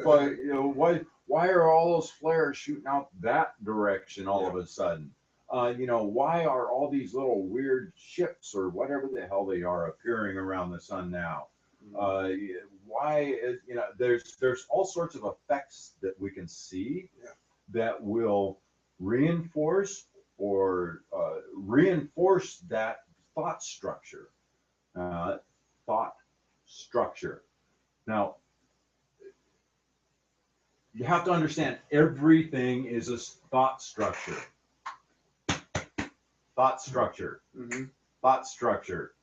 why are all those flares shooting out that direction all of a sudden? Why are all these little weird ships or whatever the hell they are appearing around the sun now? Why is, there's all sorts of effects that we can see that will reinforce that thought structure. Now, you have to understand everything is a thought structure. Thought structure. Thought structure.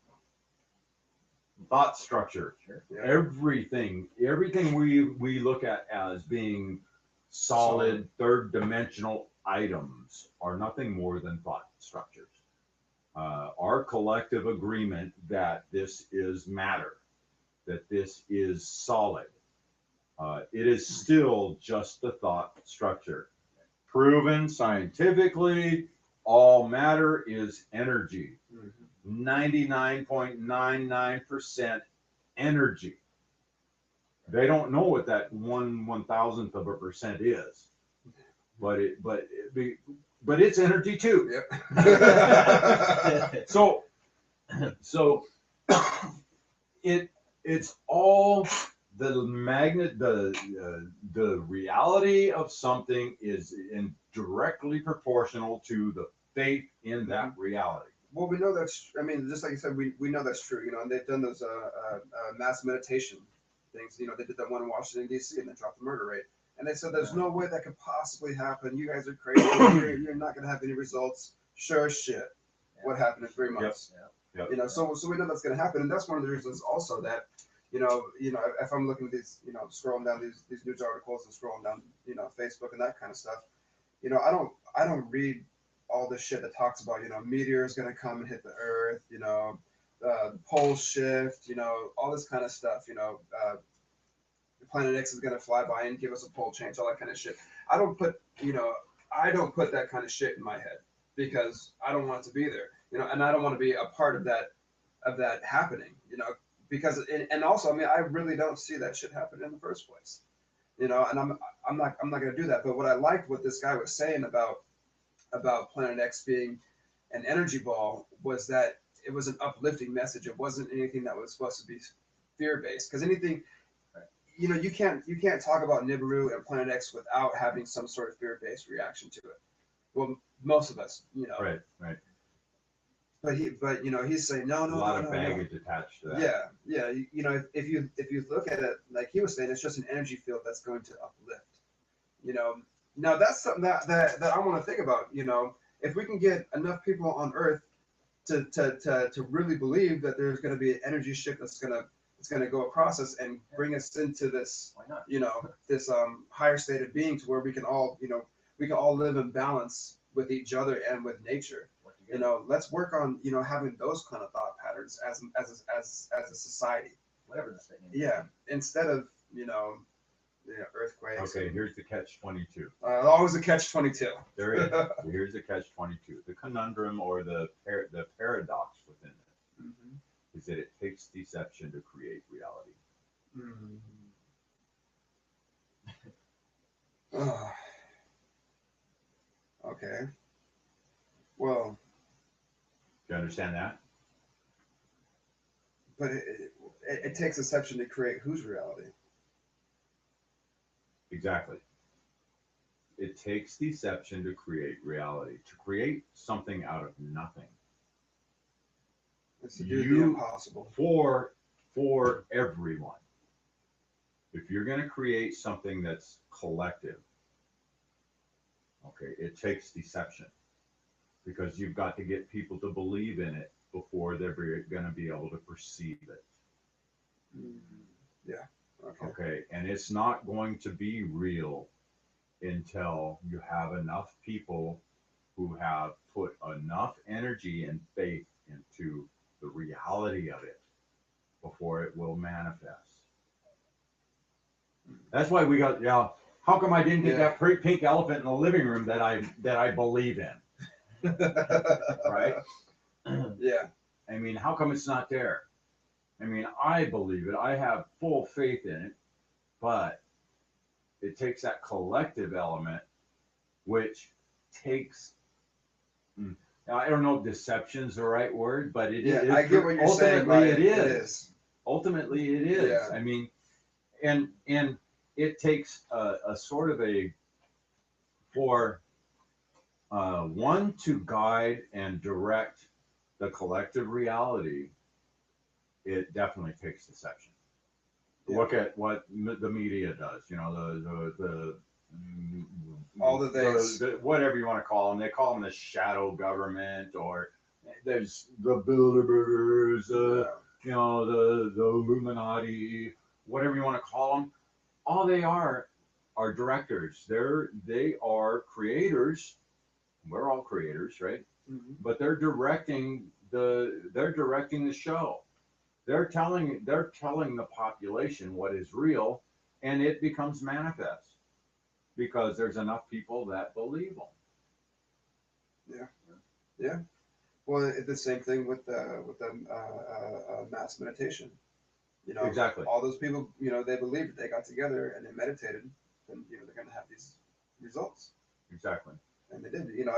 Thought structure. Yeah. Everything we look at as being solid third dimensional items are nothing more than thought structures. Our collective agreement that this is matter, that this is solid, it is still just the thought structure. Proven scientifically, all matter is energy. 99.99% energy. They don't know what that 1/1000th of a percent is, but but it's energy too. Yep. So it's all the magnet, the reality of something is directly proportional to the faith in that reality. Well, we know that's, I mean, just like you said, we know that's true, you know, and they've done those mass meditation things. You know, they did that one in Washington, D.C., and they dropped the murder rate. And they said, there's no way that could possibly happen. You guys are crazy. You're not going to have any results. Sure as shit. What happened in 3 months? Yep. You know, so we know that's going to happen. And that's one of the reasons also that, you know, if I'm looking at these, you know, scrolling down these news articles and scrolling down, you know, Facebook and that kind of stuff, you know, I don't read all this shit that talks about, you know, meteor is going to come and hit the earth, you know, the pole shift, you know, all this kind of stuff, you know, Planet X is going to fly by and give us a pole change, all that kind of shit. I don't put that kind of shit in my head because I don't want it to be there, you know, and I don't want to be a part of that happening, you know, because, and also, I mean, I really don't see that shit happen in the first place, you know, and I'm not going to do that. But what I liked what this guy was saying about Planet X being an energy ball was that it was an uplifting message. It wasn't anything that was supposed to be fear-based. Because anything, you know, you can't talk about Nibiru and Planet X without having some sort of fear-based reaction to it. Well, most of us, you know. Right. But you know, he's saying no. A lot of baggage attached to that. Yeah. You know, if you look at it, like he was saying, it's just an energy field that's going to uplift. You know. Now that's something that I want to think about. You know, if we can get enough people on Earth to really believe that there's going to be an energy shift that's going to go across us and bring us into this, you know, this higher state of being to where we can all live in balance with each other and with nature. You know, let's work on, you know, having those kind of thought patterns as a society. Whatever the thing is. Yeah, instead of, you know, earthquakes. Okay, here's the catch-22. Always a catch-22. There is. Here's the catch-22. The conundrum or the paradox within it is that it takes deception to create reality. Okay. Well. Do you understand that? But it takes deception to create whose reality? Exactly. It takes deception to create reality, to create something out of nothing. It's to do the impossible. For everyone. If you're going to create something that's collective, okay, it takes deception because you've got to get people to believe in it before they're going to be able to perceive it. Yeah. Okay, and it's not going to be real until you have enough people who have put enough energy and faith into the reality of it before it will manifest. That's why we got, how come I didn't get that pink elephant in the living room that I believe in? Right? Yeah. I mean, how come it's not there? I mean, I believe it. I have full faith in it, but it takes that collective element, which takes, I don't know if deception's the right word, but it is. I get what you're saying. Ultimately, it is. Ultimately, it is. Yeah. I mean, and it takes a sort of for one to guide and direct the collective reality. It definitely takes deception. Look at what the media does. You know, the all the things, whatever you want to call them. They call them the shadow government, or there's the Bilderbergers, you know, the Illuminati, whatever you want to call them. All they are directors. They are creators. We're all creators, right? But they're directing the show. They're telling the population what is real, and it becomes manifest because there's enough people that believe them. Yeah. Well, it's the same thing with the mass meditation. You know, exactly. All those people, you know, they believed, they got together and they meditated, and you know, they're going to have these results. Exactly. and they did. You know,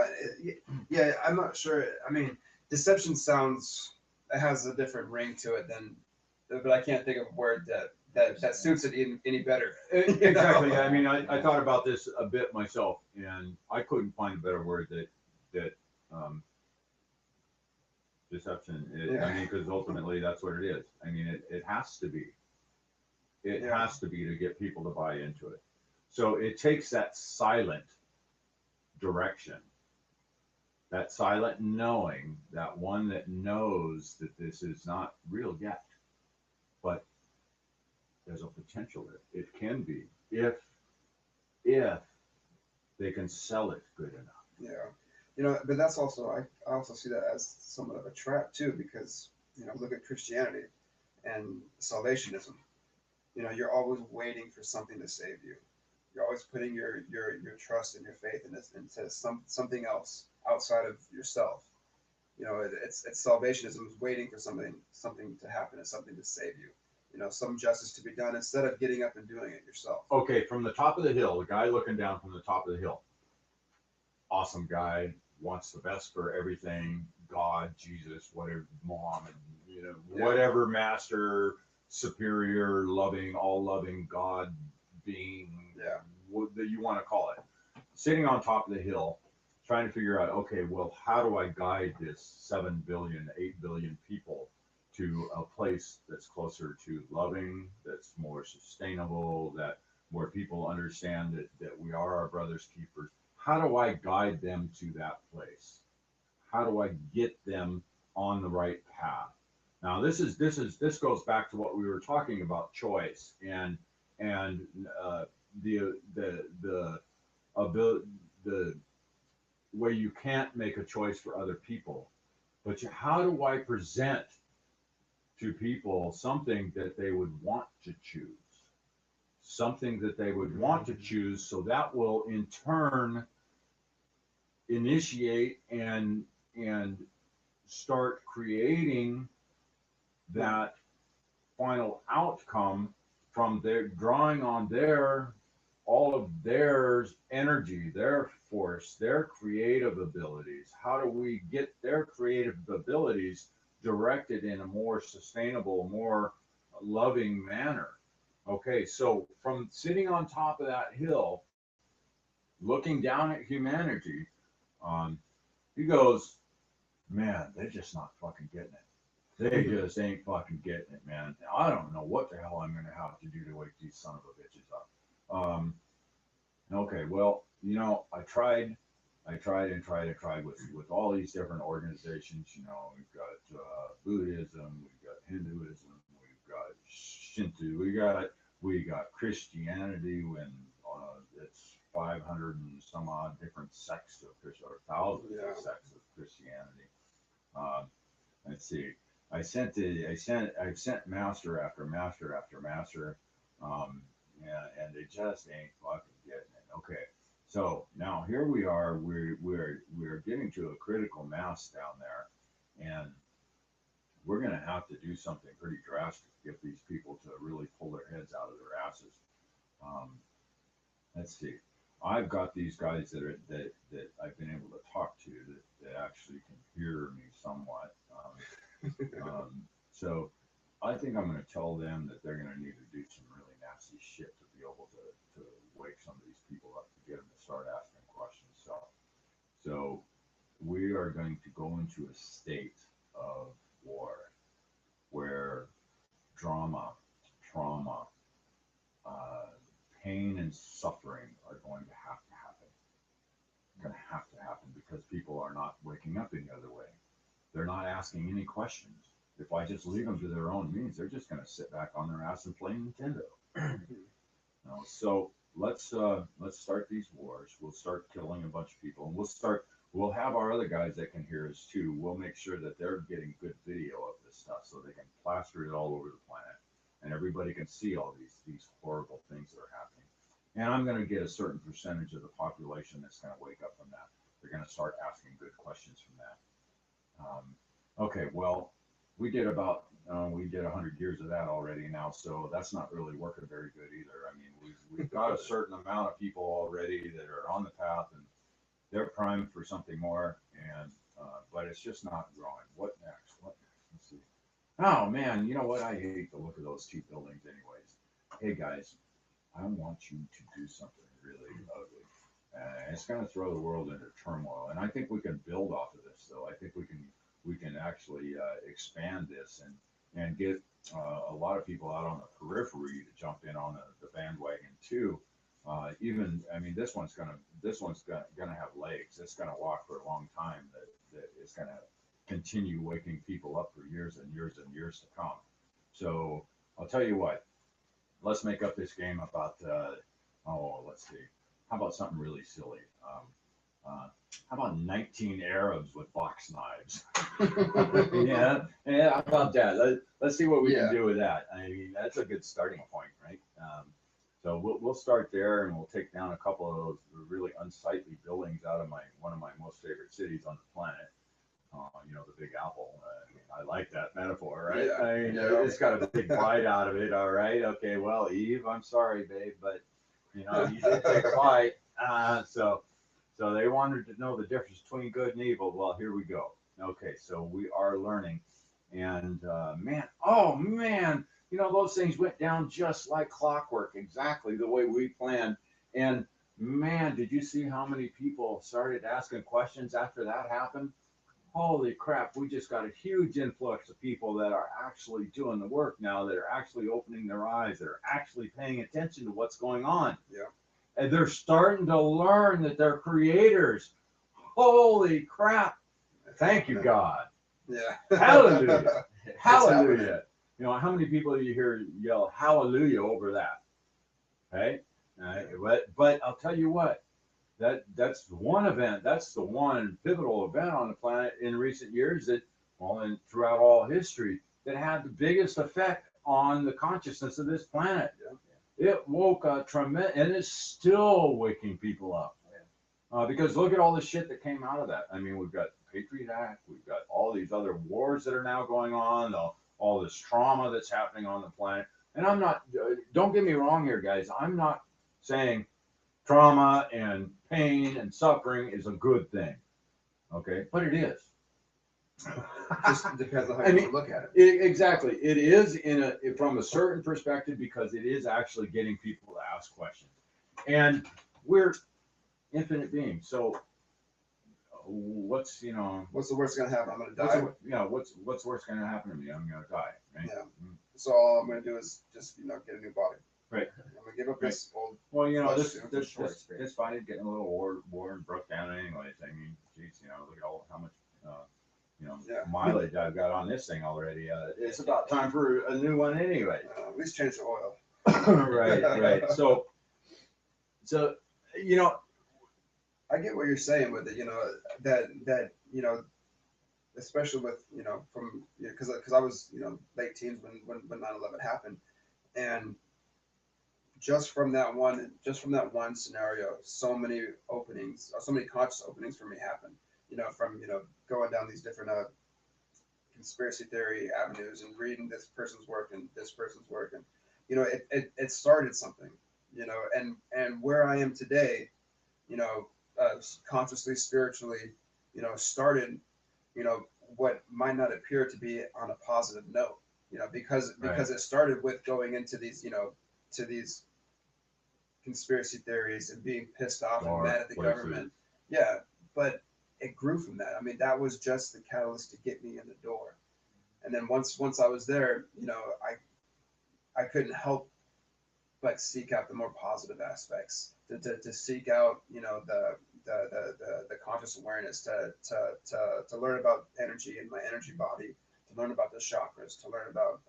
yeah, I'm not sure. I mean, deception sounds, it has a different ring to it than, but I can't think of a word that suits it any better. Exactly. I mean, I thought about this a bit myself, and I couldn't find a better word that um, deception. Yeah. I mean, because ultimately that's what it is. I mean, it has to be. It Yeah. has to be to get people to buy into it. So it takes that silent direction, that silent knowing, that one that knows that this is not real yet, but there's a potential there. It can be if they can sell it good enough. Yeah, you know, but that's also I also see that as somewhat of a trap too, because you know, look at Christianity and salvationism. You know, you're always waiting for something to save you. You're always putting your trust and your faith in this into something else outside of yourself. You know, it's salvationism is waiting for something to happen and something to save you. You know, some justice to be done instead of getting up and doing it yourself. Okay, from the top of the hill, the guy looking down from the top of the hill, awesome guy, wants the best for everything. God, Jesus, whatever, Muhammad, you know, Yeah. whatever master, superior, all loving God being, Yeah. what that you want to call it, sitting on top of the hill, trying to figure out, okay, well, how do I guide this 7 billion, 8 billion people to a place that's closer to loving, that's more sustainable, that where people understand that we are our brother's keepers. How do I guide them to that place? How do I get them on the right path? Now this goes back to what we were talking about, choice and the ability, the way you can't make a choice for other people, but how do I present to people something that they would want to choose, something that they would want to choose, so that will in turn initiate and start creating that final outcome from their drawing on their all of their energy, their force, their creative abilities. How do we get their creative abilities directed in a more sustainable, more loving manner? Okay, so from sitting on top of that hill, looking down at humanity, um, he goes, man, they're just not fucking getting it. They just ain't fucking getting it, man. I don't know what the hell I'm going to have to do to wake these son of a bitches up. Okay, well, you know, I tried with all these different organizations. You know, we've got Buddhism, we've got Hinduism, we've got Shinto, we got Christianity, when it's 500 and some odd different sects of Christianity, or thousands Yeah. of sects of Christianity. Um, let's see. I've sent master after master after master, and they just ain't fucking getting it. Okay, so now here we are. We're getting to a critical mass down there, and we're gonna have to do something pretty drastic to get these people to really pull their heads out of their asses. Um, let's see. I've got these guys that I've been able to talk to that actually can hear me somewhat. So I think I'm going to tell them that they're going to need to do some really nasty shit to be able to wake some of these people up, to get them to start asking questions. So we are going to go into a state of war where drama, trauma, uh, pain, and suffering are going to have to happen. Going to have to happen because people are not waking up any other way. They're not asking any questions. If I just leave them to their own means, they're just going to sit back on their ass and play Nintendo. So let's start these wars. We'll start killing a bunch of people, and we'll have our other guys that can hear us too. We'll make sure that they're getting good video of this stuff so they can plaster it all over the planet, and everybody can see all these horrible things that are happening. And I'm going to get a certain percentage of the population that's going to wake up from that. They're going to start asking good questions from that. Okay, well, we did 100 years of that already now, so that's not really working very good either. I mean, we've got a certain amount of people already that are on the path, and they're primed for something more, and but it's just not growing. What next? What next? Let's see. Oh man, you know what? I hate the look of those two buildings, anyways. Hey guys, I want you to do something really ugly. It's going to throw the world into turmoil, and I think we can build off of this. Though I think we can actually expand this and get a lot of people out on the periphery to jump in on the bandwagon too. Even I mean, this one's gonna have legs. It's gonna walk for a long time. That it's gonna continue waking people up for years and years and years to come. So I'll tell you what. Let's make up this game about. Let's see. How about something really silly? How about 19 Arabs with box knives? Yeah, how about that? Let's see what we can do with that. I mean, that's a good starting point, right? So we'll start there, and we'll take down a couple of those really unsightly buildings out of one of my most favorite cities on the planet. The Big Apple. I like that metaphor, right? Yeah. I mean, it's got a big bite out of it. All right. Okay. Well, Eve, I'm sorry, babe, but you did take a bite. So they wanted to know the difference between good and evil. Well, here we go. Okay. So we are learning, and oh man, those things went down just like clockwork, exactly the way we planned. And man, did you see how many people started asking questions after that happened? Holy crap, we just got a huge influx of people that are actually doing the work now, that are actually opening their eyes, that are actually paying attention to what's going on. Yeah. And they're starting to learn that they're creators. Holy crap. Thank you, God. Yeah. Hallelujah. Hallelujah. How many people do you hear yell hallelujah over that? Okay? But I'll tell you what. That's one event. That's the one pivotal event on the planet in recent years and throughout all history that had the biggest effect on the consciousness of this planet. Yeah. It woke a tremendous, and it's still waking people up. Because look at all the shit that came out of that. I mean, we've got the Patriot Act, we've got all these other wars that are now going on, all this trauma that's happening on the planet. And I'm not. Don't get me wrong here, guys. I'm not saying trauma and pain and suffering is a good thing, okay? But it is. Just depends on how you look at it. Exactly, it is from a certain perspective, because it is actually getting people to ask questions, and we're infinite beings. So, what's the worst gonna happen? I'm gonna die. What's worst gonna happen to me? I'm gonna die. Right? Yeah. So all I'm gonna do is just get a new body. Right. I'm gonna give up this old. Well, this body's getting a little worn and broke down anyways. I mean, geez, look at how much, mileage I've got on this thing already. It's about time for a new one anyway. At least change the oil. Right. So, I get what you're saying with it. That especially with because I was late teens when 9/11 happened, and just from that one scenario, so many openings, so many conscious openings for me happened. From going down these different conspiracy theory avenues and reading this person's work and this person's work, and it started something. And where I am today, consciously, spiritually, started what might not appear to be on a positive note. Because it started with going into these to these conspiracy theories and being pissed off and mad at the government. Yeah, but it grew from that. I mean, that was just the catalyst to get me in the door. And then once I was there, I couldn't help but seek out the more positive aspects, to seek out the conscious awareness, to learn about energy in my energy body, to learn about the chakras, to learn about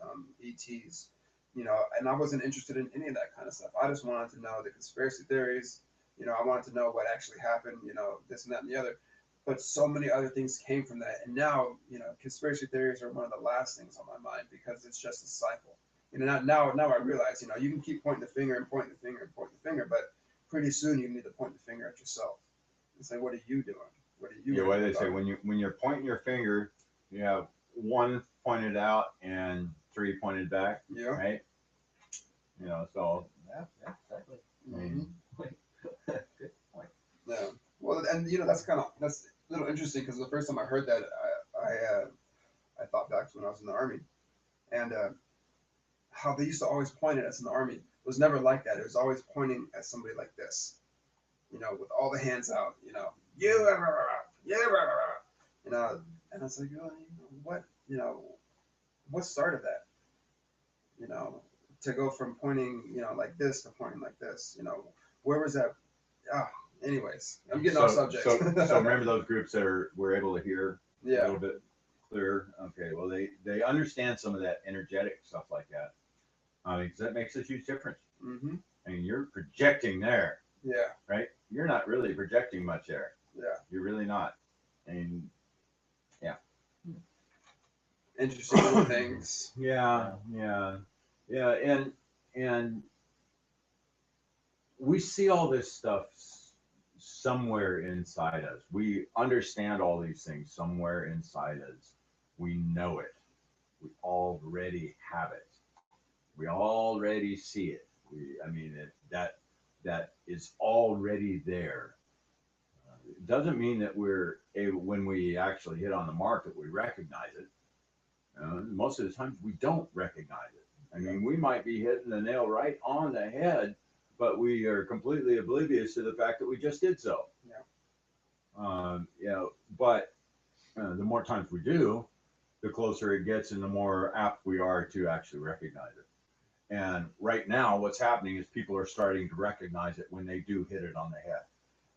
ETs. And I wasn't interested in any of that kind of stuff. I just wanted to know the conspiracy theories. I wanted to know what actually happened, this and that and the other. But so many other things came from that. And now, conspiracy theories are one of the last things on my mind, because it's just a cycle. Now I realize, you can keep pointing the finger and pointing the finger and pointing the finger, but pretty soon you need to point the finger at yourself and say, what are you doing? What are you doing? What do they say? When you're pointing your finger, you have one pointed out and three pointed back. Yeah. Right. So yeah, exactly. Mm-hmm. Good point. Yeah. Well, and you know, that's a little interesting because the first time I heard that, I thought back to when I was in the army, and how they used to always point at us in the army. It was never like that. It was always pointing at somebody like this, you know, with all the hands out, you know, you, you know, and I was like, oh, you know, what started that, you know, to go from pointing, you know, like this to pointing like this, you know, where was that? Ah, anyways, I'm getting off subject. So remember those groups that were able to hear a Yeah, little bit clearer? Okay, well, they understand some of that energetic stuff like that. Because that makes a huge difference. mm-hmm. I mean, you're projecting there, Yeah, right? You're not really projecting much there. yeah. You're really not. And yeah. Interesting little things. Yeah. And we see all this stuff somewhere inside us. We understand all these things somewhere inside us. We know it. We already have it. We already see it. That is already there. It doesn't mean that we're able, when we actually hit on the mark, that we recognize it. Most of the time, we don't recognize it. I mean, we might be hitting the nail right on the head, but we are completely oblivious to the fact that we just did so. Yeah. But the more times we do, the closer it gets and the more apt we are to actually recognize it. And right now, what's happening is people are starting to recognize it when they do hit it on the head.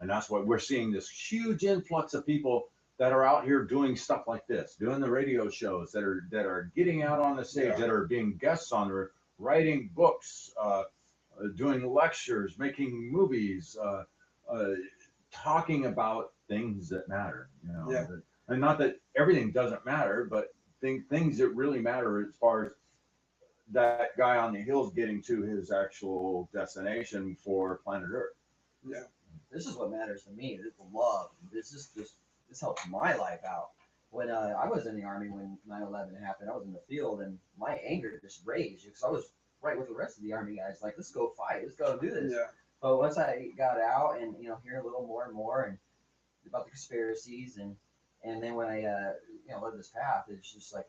And that's why we're seeing this huge influx of people that are out here doing stuff like this, doing the radio shows, that are getting out on the stage, Yeah. that are being guests on, or writing books, doing lectures, making movies, talking about things that matter. Yeah. And not that everything doesn't matter, but things that really matter as far as that guy on the hills getting to his actual destination for planet Earth. Yeah. This is what matters to me. This love. This helps my life out. When I was in the army when 9/11 happened, I was in the field and my anger just raged because I was right with the rest of the army guys. Like, let's go fight. Let's go do this. Yeah. But once I got out and hear a little more and more and about the conspiracies and then when I led this path, it's just like,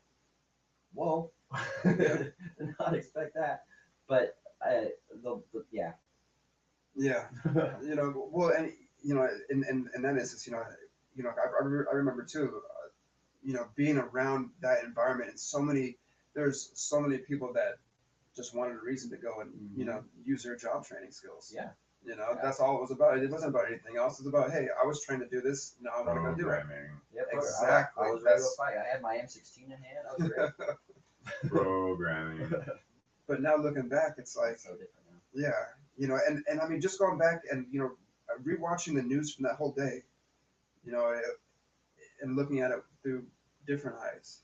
whoa, did not expect that. But yeah. Yeah. Well, and in that instance, I remember too, being around that environment and there's so many people that just wanted a reason to go and use their job training skills. Yeah. That's all it was about. It wasn't about anything else. It was about, hey, I was trying to do this. Now I want to go do it. Yeah, exactly. I was ready to fight. I had my M16 in hand. I was ready. Programming. But now looking back, it's like, so different now. yeah, and I mean, just going back and rewatching the news from that whole day, and looking at it through different eyes.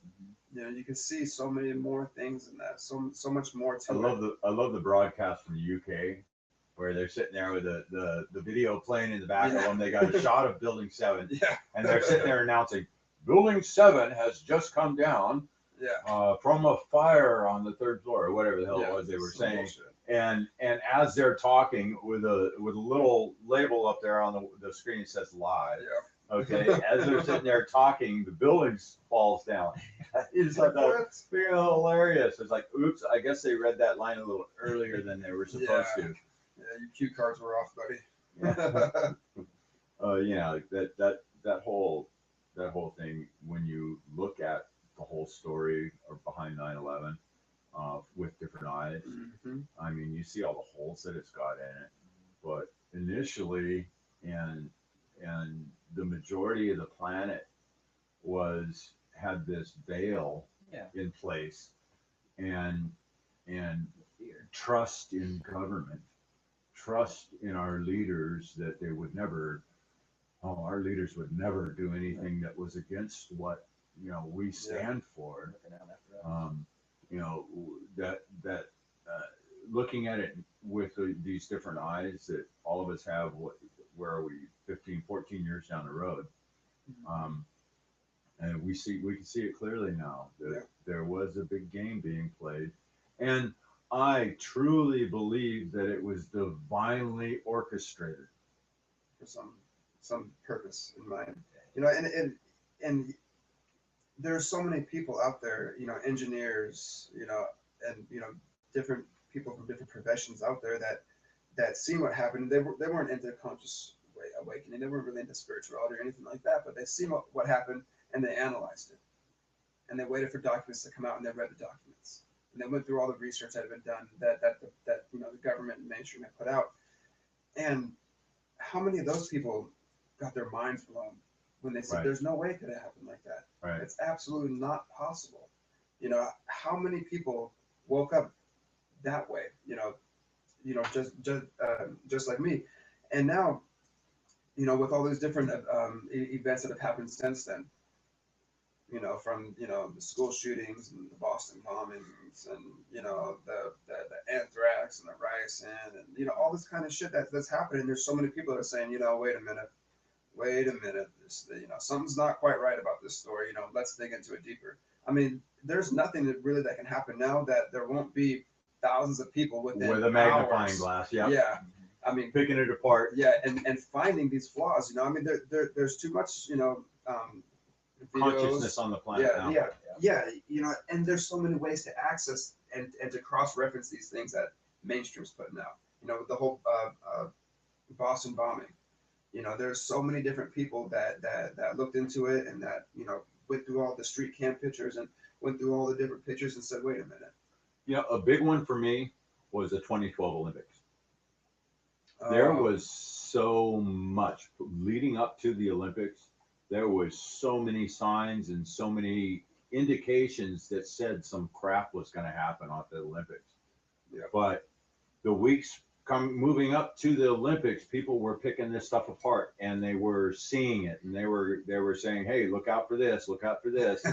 Mm-hmm. You can see so many more things in that. So much more to it. I love the broadcast from the UK where they're sitting there with the video playing in the back of them. They got a shot of Building 7, and they're sitting there announcing, Building 7 has just come down from a fire on the 3rd floor, or whatever the hell it was they were saying. Bullshit. And as they're talking, with a little label up there on the screen that says live. Yeah. Okay, as they're sitting there talking, the building falls down. It's like hilarious. It's like, oops, I guess they read that line a little earlier than they were supposed to. Yeah, your cue cards were off, buddy. That whole thing, when you look at the whole story or behind 9/11 with different eyes, I mean, you see all the holes that it's got in it. But initially, and the majority of the planet had this veil in place, and trust in government, trust in our leaders that they would never, our leaders would never do anything that was against what we stand for. Looking at it with these different eyes that all of us have, where are we 15, 14 years down the road? And we can see it clearly now that there was a big game being played. And I truly believe that it was divinely orchestrated. some purpose in mind. You know, and there's so many people out there, you know, engineers, you know, and you know, different people from different professions out there that seen what happened. They weren't into conscious awakening. They weren't really into spirituality or anything like that. But they seen what happened and they analyzed it, and they waited for documents to come out and they read the documents and they went through all the research that had been done that you know the government and mainstream had put out. And how many of those people got their minds blown when they said, Right. "There's no way it could have happened like that. Right. It's absolutely not possible." You know, how many people woke up that way? Just like me, and now, you know, with all these different events that have happened since then. You know, from you know the school shootings and the Boston bombings, and you know the anthrax and the ricin, and you know all this kind of shit that's happening. There's so many people that are saying, you know, wait a minute, this, you know, something's not quite right about this story. You know, let's dig into it deeper. I mean, there's nothing that can happen now that there won't be thousands of people within With a magnifying hours. glass. Yeah. Yeah. I mean, Picking it apart. yeah, and finding these flaws. You know, I mean, there's too much. You know, videos. Consciousness on the planet Yeah, now. yeah. You know, and there's so many ways to access and to cross-reference these things that mainstream's putting out. You know, the whole Boston bombing. You know, there's so many different people that looked into it and that you know went through all the street cam pictures and went through all the different pictures and said, wait a minute. You know, a big one for me was the 2012 Olympics. There was so much leading up to the Olympics. There was so many signs and so many indications that said some crap was going to happen at the Olympics. Yeah. But the weeks moving up to the Olympics, people were picking this stuff apart and they were seeing it and they were saying, "Hey, look out for this, look out for this."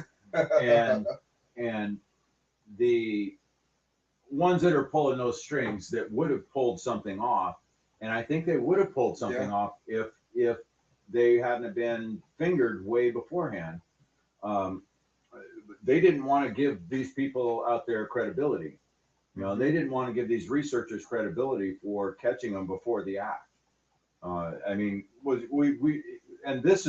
and the ones that are pulling those strings that would have pulled something off, and I think they would have pulled something off if they hadn't been fingered way beforehand. They didn't want to give these people out there credibility. You know, they didn't want to give these researchers credibility for catching them before the act. I mean, and this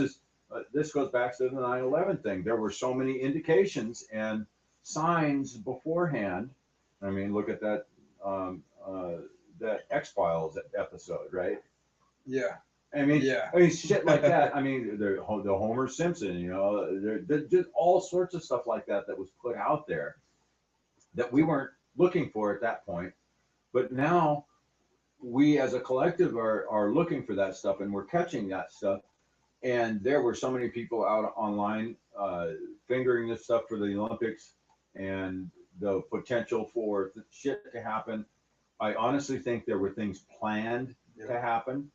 goes back to the 9/11 thing. There were so many indications and signs beforehand. I mean, look at that that X-Files episode, right? Yeah. I mean, shit like that. I mean, the Homer Simpson, you know, there just all sorts of stuff like that was put out there that we weren't looking for at that point. But now we as a collective are looking for that stuff and we're catching that stuff. And there were so many people out online fingering this stuff for the Olympics and the potential for shit to happen. I honestly think there were things planned to happen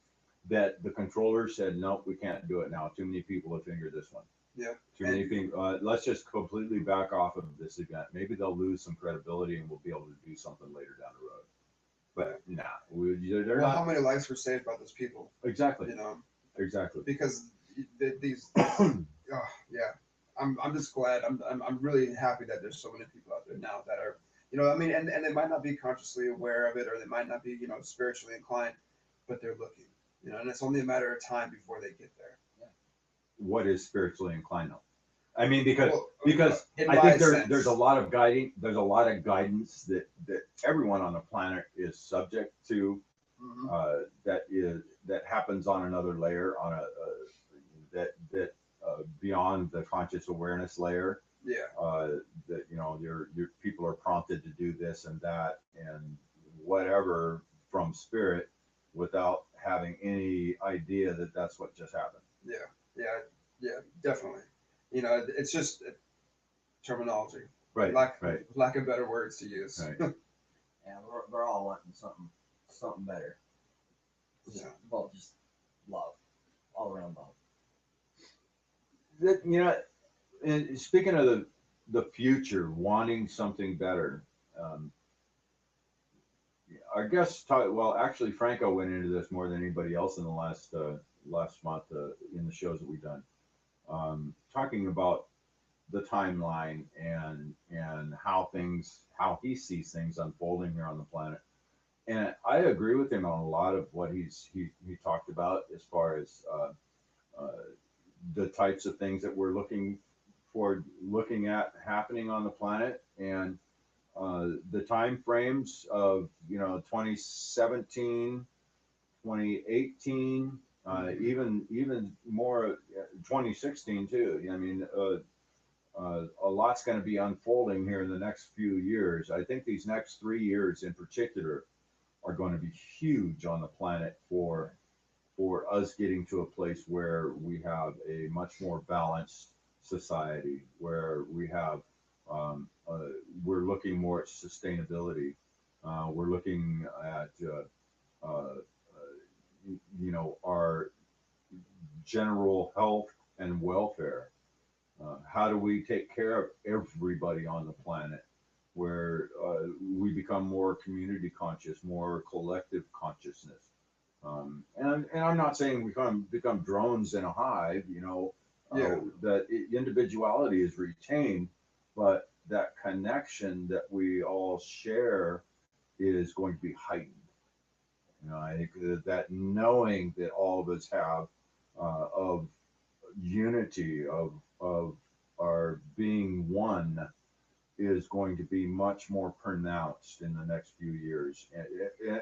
that the controllers said, nope, we can't do it now. Too many people have fingered this one. Yeah. Too many people. Let's just completely back off of this event. Maybe they'll lose some credibility and we'll be able to do something later down the road. But they're Well, not. how many lives were saved by those people? Exactly. You know, Exactly. because these I'm just glad. I'm really happy that there's so many people out there now that are, you know, I mean, and they might not be consciously aware of it or they might not be, you know, spiritually inclined, but they're looking, you know, and it's only a matter of time before they get there. What is spiritually inclined though? I mean, because in I my think sense. there's a lot of guidance that everyone on the planet is subject to. That happens on another layer, on that beyond the conscious awareness layer. That you know your people are prompted to do this and that and whatever from spirit without having any idea that that's what just happened. Yeah, definitely. You know, it's just terminology. Right. Lack of better words to use. Right. Yeah, we're all wanting something better. Yeah. Well, just love, all around love. That, you know, and speaking of the future, wanting something better, our guests talk. Well, actually, Franco went into this more than anybody else in the last month in the shows that we've done, talking about the timeline and how he sees things unfolding here on the planet. And I agree with him on a lot of what he talked about as far as the types of things that we're looking at happening on the planet, and the time frames of 2017, 2018, even more 2016 too. I mean, a lot's going to be unfolding here in the next few years. I think these next 3 years in particular are going to be huge on the planet for us getting to a place where we have a much more balanced society, where we have we're looking more at sustainability. We're looking at our general health and welfare. How do we take care of everybody on the planet, where we become more community conscious, more collective consciousness? And I'm not saying we become drones in a hive, that individuality is retained, but that connection that we all share is going to be heightened. I think that knowing that all of us have of unity, of our being one, is going to be much more pronounced in the next few years. And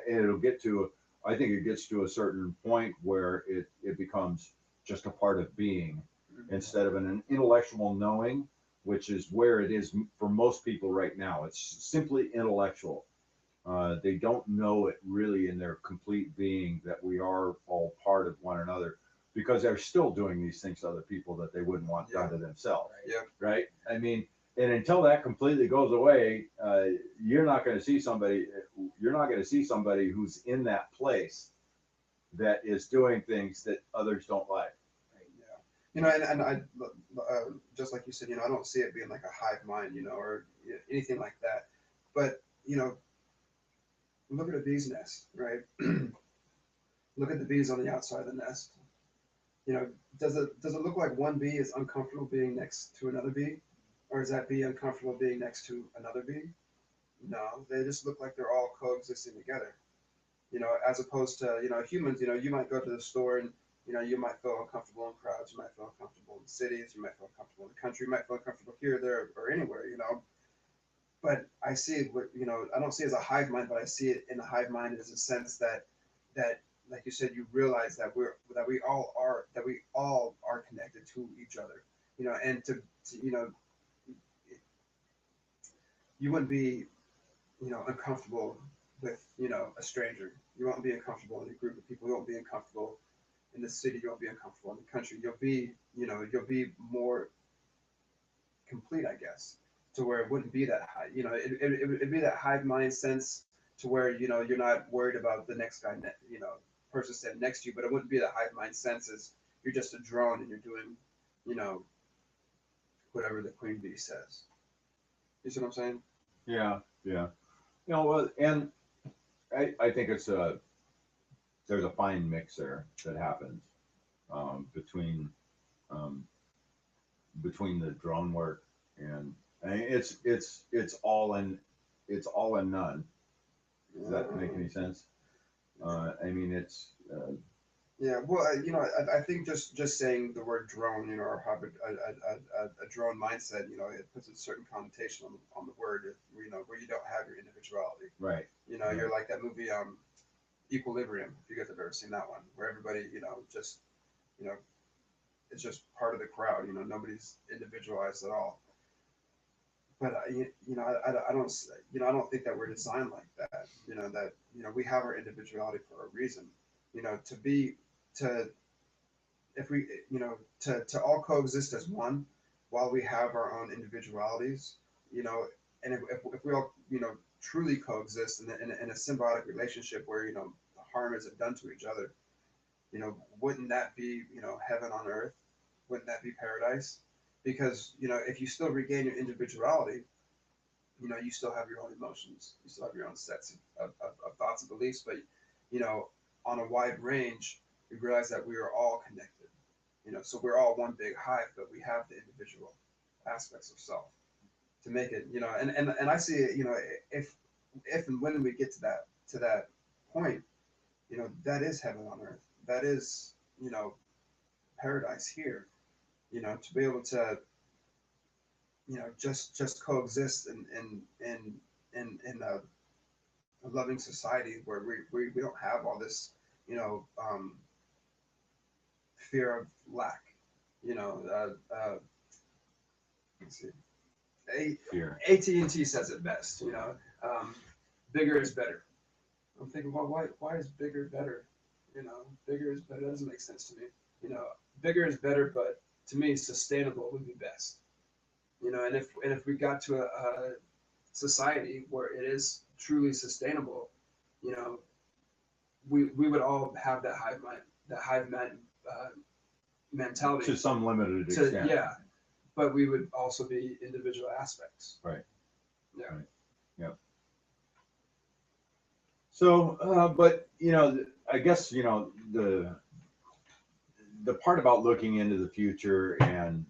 it'll get to, I think it gets to a certain point where it becomes just a part of being, instead of an intellectual knowing, which is where it is for most people right now. It's simply intellectual. They don't know it really in their complete being, that we are all part of one another, because they're still doing these things to other people that they wouldn't want done to themselves. Right? I mean, and until that completely goes away, you're not going to see somebody who's in that place that is doing things that others don't like. And I just like you said, I don't see it being like a hive mind, or anything like that. But look at a bee's nest, right? Look at the bees on the outside of the nest. Does it look like one bee is uncomfortable being next to another bee, or is that bee uncomfortable being next to another bee? No, they just look like they're all coexisting together. As opposed to humans. You might go to the store and you might feel uncomfortable in crowds, you might feel uncomfortable in cities, you might feel uncomfortable in the country, you might feel uncomfortable here, there, or anywhere. But I see it, I don't see it as a hive mind, but I see it in a hive mind as a sense that like you said, you realize that we all are connected to each other. And to you wouldn't be uncomfortable with a stranger. You won't be uncomfortable in a group of people. You won't be uncomfortable in the city. You won't be uncomfortable in the country. You'll be more complete, I guess, to where it wouldn't be that high. It'd be that hive mind sense to where you're not worried about the next guy, person sitting next to you. But it wouldn't be that hive mind sense as you're just a drone and you're doing whatever the queen bee says. You see what I'm saying? Yeah. Well, and I think there's a fine mix there that happens between the drone work and it's all in none. Does that make any sense? I mean, it's yeah. Well, I think just saying the word drone, or have a drone mindset, it puts a certain connotation on the word, where you don't have your individuality. Right. You're like that movie, Equilibrium. If you guys have ever seen that one, where everybody, just, it's just part of the crowd. Nobody's individualized at all. But I don't think that we're designed like that. That we have our individuality for a reason. If we to all coexist as one, while we have our own individualities. And if we all truly coexist in a symbiotic relationship where harm isn't done to each other, wouldn't that be heaven on earth? Wouldn't that be paradise? Because if you still regain your individuality, you still have your own emotions, you still have your own sets of thoughts and beliefs, but on a wide range, we realize that we are all connected. So we're all one big hive, but we have the individual aspects of self to make it. And I see it. If and when we get to that point, that is heaven on earth. That is paradise here, you know, to be able to, you know, just coexist in a loving society where we don't have all this, you know, fear of lack, you know. Let's see. Fear. AT&T says it best, you know. Bigger is better. I'm thinking, well, why is bigger better? You know, bigger is better. That doesn't make sense to me. You know, bigger is better, but to me, sustainable would be best. You know, and if we got to a society where it is truly sustainable, you know, we would all have that hive mind mentality To some limited to, extent. yeah, but we would also be individual aspects. Right. Yeah. Right. Yep. So, but you know, I guess you know the part about looking into the future and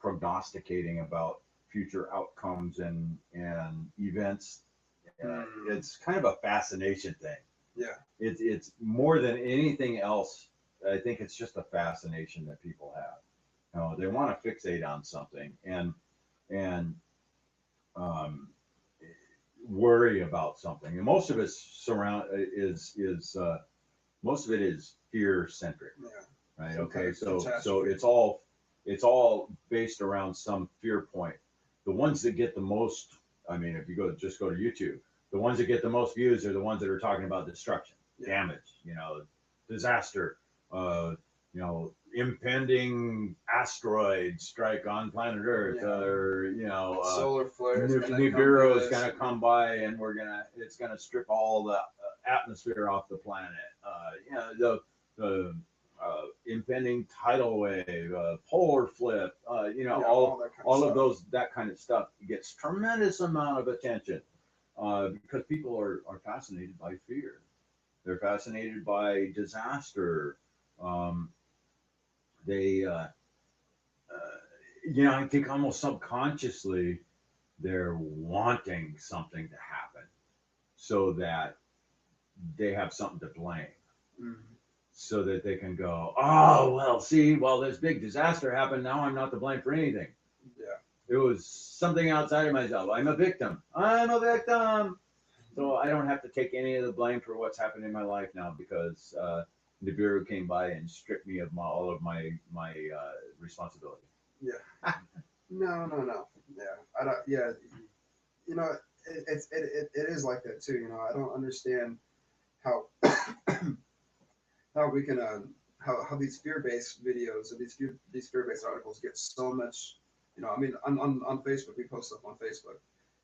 prognosticating about future outcomes and events, it's kind of a fascination thing. Yeah. It's more than anything else. I think it's just a fascination that people have. You know, they want to fixate on something and worry about something, and most of it's most of it is fear centric. Yeah. Right. Some Okay. kind of So catastrophe. it's all based around some fear point. The ones that get the most, I mean, if you just go to YouTube, the ones that get the most views are the ones that are talking about destruction, damage, you know, disaster, you know, impending asteroid strike on planet Earth, or you know, solar flares. Nibiru is going to come by and it's going to strip all the atmosphere off the planet. You know, the impending tidal wave, polar flip, you know, all of those, that kind of stuff gets tremendous amount of attention because people are fascinated by fear. They're fascinated by disaster. They, you know, I think almost subconsciously they're wanting something to happen so that they have something to blame. Mm-hmm. So that they can go, oh, well, see, well, this big disaster happened. Now I'm not to blame for anything. Yeah. It was something outside of myself. I'm a victim. So I don't have to take any of the blame for what's happened in my life now because Nibiru came by and stripped me of all of my responsibility. Yeah. No. Yeah. I don't. Yeah. You know, it is like that too. You know, I don't understand how how we can how these fear-based videos or these fear-based articles get so much. You know, I mean, on Facebook, we post stuff on Facebook.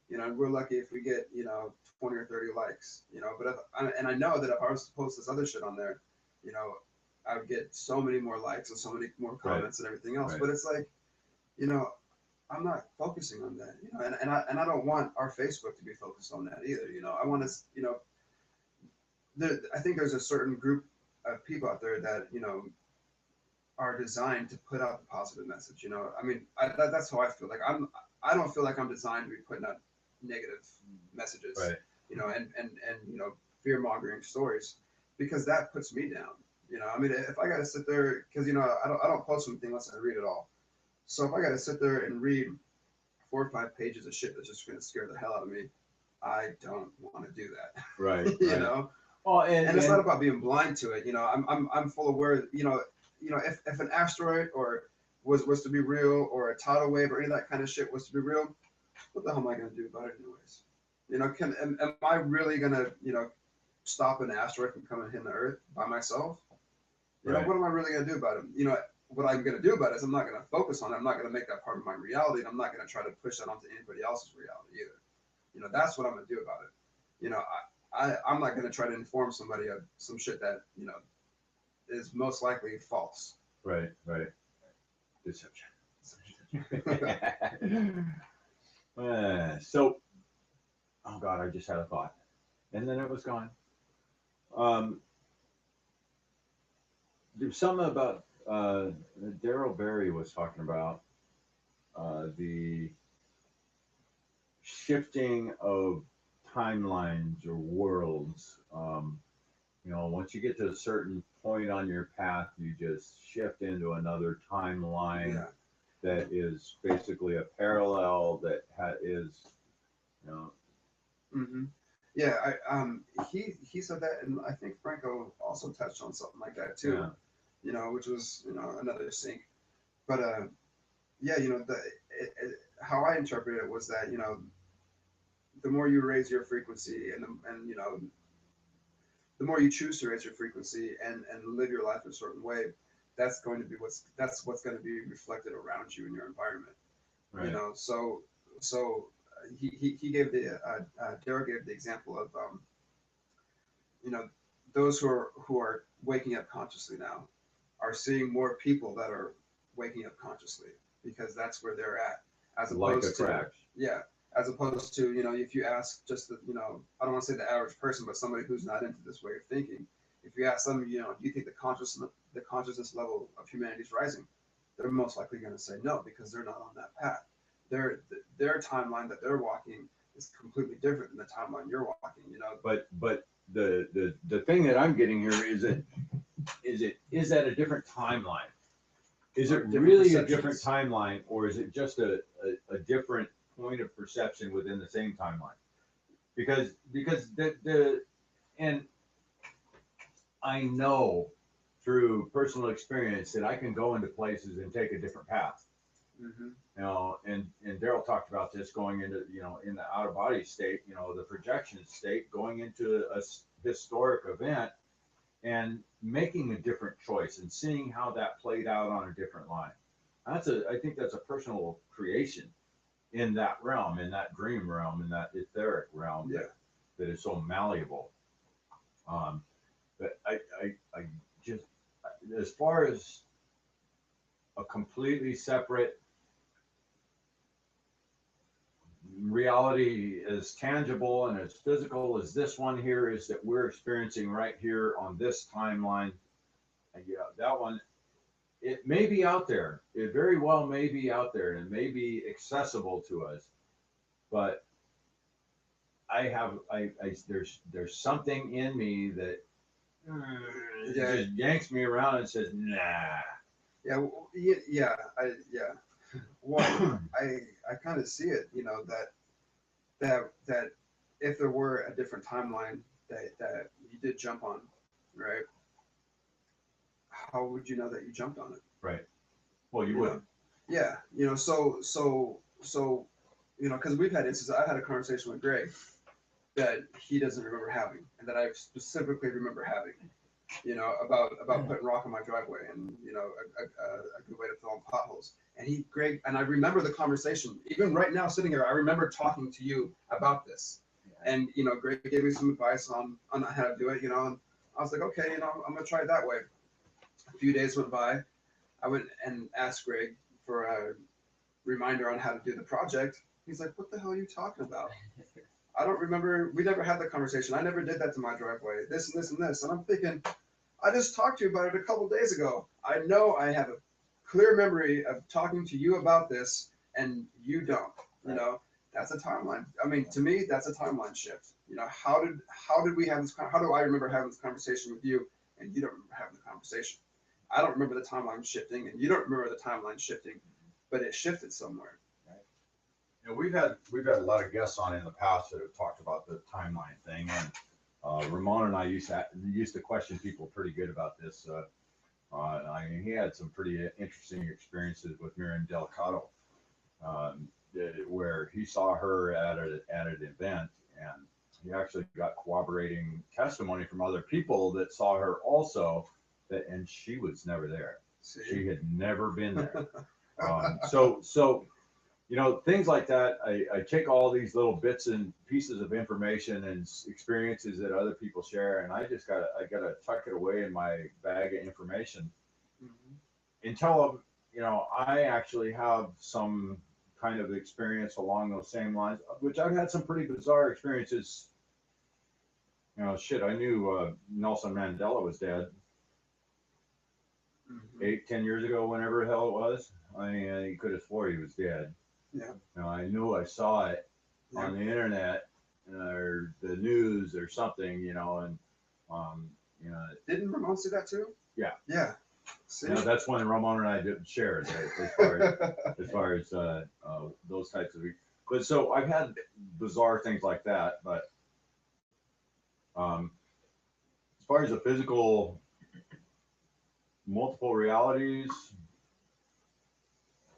You know, we're lucky if we get, you know, 20 or 30 likes. You know, but and I know that if I was to post this other shit on there, you know, I would get so many more likes and so many more comments and everything else. Right. But it's like, you know, I'm not focusing on that. You know, and I don't want our Facebook to be focused on that either. You know, I want to, you know, I think there's a certain group of people out there that, you know, are designed to put out the positive message. You know, I mean, that's how I feel. Like I don't feel like I'm designed to be putting out negative messages. Right. You know, and you know, fear mongering stories, because that puts me down. You know, I mean, if I got to sit there, because, you know, I don't post something unless I read it all. So if I got to sit there and read 4 or 5 pages of shit that's just going to scare the hell out of me, I don't want to do that. Right. You know. Oh, and it's not about being blind to it. You know, I'm full aware. You know, if an asteroid or was to be real, or a tidal wave or any of that kind of shit was to be real, what the hell am I going to do about it anyways? You know, am I really going to, you know, stop an asteroid from coming and hitting the Earth by myself? You know, what am I really going to do about it? You know, what I'm going to do about it is I'm not going to focus on it. I'm not going to make that part of my reality. And I'm not going to try to push that onto anybody else's reality either. You know, that's what I'm going to do about it. You know, I'm not going to try to inform somebody of some shit that, you know, is most likely false. Right. Deception. So, oh God, I just had a thought, and then it was gone. There's something about Daryl Berry was talking about the shifting of timelines or worlds You know, once you get to a certain point on your path, you just shift into another timeline Yeah. that is basically a parallel that is, you know, Hmm. Yeah. He said that, and I think Franco also touched on something like that too. yeah, You know, which was, you know, another sync. But yeah, you know, how I interpret it was that, you know, the more you raise your frequency, and you know, the more you choose to raise your frequency and live your life in a certain way, that's what's going to be reflected around you in your environment. You right, know, so he gave the Daryl gave the example of you know, those who are waking up consciously now are seeing more people that are waking up consciously, because that's where they're at, as like a opposed to, crack. yeah, as opposed to, you know, if you ask just the, you know, I don't want to say the average person, but somebody who's not into this way of thinking, if you ask them, you know, do you think the consciousness level of humanity is rising, they're most likely going to say no, because they're not on that path. Their timeline that they're walking is completely different than the timeline you're walking, you know. But the thing that I'm getting here is that a different timeline? Is Or it different really a different perceptions. timeline, or is it just a different point of perception within the same timeline? Because the and I know through personal experience that I can go into places and take a different path. Hmm. You know, and Daryl talked about this going into, you know, in the out of body state, you know, the projection state, going into a historic event and making a different choice and seeing how that played out on a different line. I think that's a personal creation in that realm, in that dream realm, in that etheric realm, Yeah. that is so malleable. Um, but I just, as far as a completely separate reality, as tangible and as physical as this one here is that we're experiencing right here on this timeline, yeah, that one, it may be out there. It very well may be out there, and it may be accessible to us. But there's something in me that Yeah. just yanks me around and says, nah. Yeah. Yeah. Well, I kind of see it, you know, that if there were a different timeline that you did jump on, right? How would you know that you jumped on it? Right. Well, you You know? wouldn't. Yeah. You know. So. You know, because we've had instances. I had a conversation with Greg that he doesn't remember having, and that I specifically remember having. You know, about putting rock in my driveway, and you know, a good way to fill in potholes. And Greg, and I remember the conversation, even right now sitting here. I remember talking to you about this, and you know, Greg gave me some advice on how to do it. You know, and I was like, okay, you know, I'm gonna try it that way. A few days went by. I went and asked Greg for a reminder on how to do the project. He's like, what the hell are you talking about? I don't remember. We never had that conversation. I never did that to my driveway. This and this and this. And I'm thinking, I just talked to you about it a couple days ago. I know I have a clear memory of talking to you about this, and you don't. You know, that's a timeline. I mean, to me, that's a timeline shift. You know, how did we have this? How do I remember having this conversation with you, and you don't remember having the conversation? I don't remember the timeline shifting, and you don't remember the timeline shifting, but it shifted somewhere. You know, we've had a lot of guests on in the past that have talked about the timeline thing, and Ramon and I used to question people pretty good about this. I mean, he had some pretty interesting experiences with Miriam Delgado, where he saw her at an event, and he actually got corroborating testimony from other people that saw her also, and she was never there. See? She had never been there. So you know, things like that. I take all these little bits and pieces of information and experiences that other people share, and I gotta tuck it away in my bag of information until you know, I actually have some kind of experience along those same lines, which I've had some pretty bizarre experiences. You know, shit, I knew Nelson Mandela was dead Mm-hmm. 8, 10 years ago, whenever the hell it was. I mean, he could have swore he was dead. Yeah. You know, I knew I saw it Yeah. on the internet or the news or something, you know, and You know, Didn't Ramon see that too? Yeah. Yeah. See? you know, that's when Ramon and I did share it, as far as those types of. But so I've had bizarre things like that, but as far as the physical multiple realities,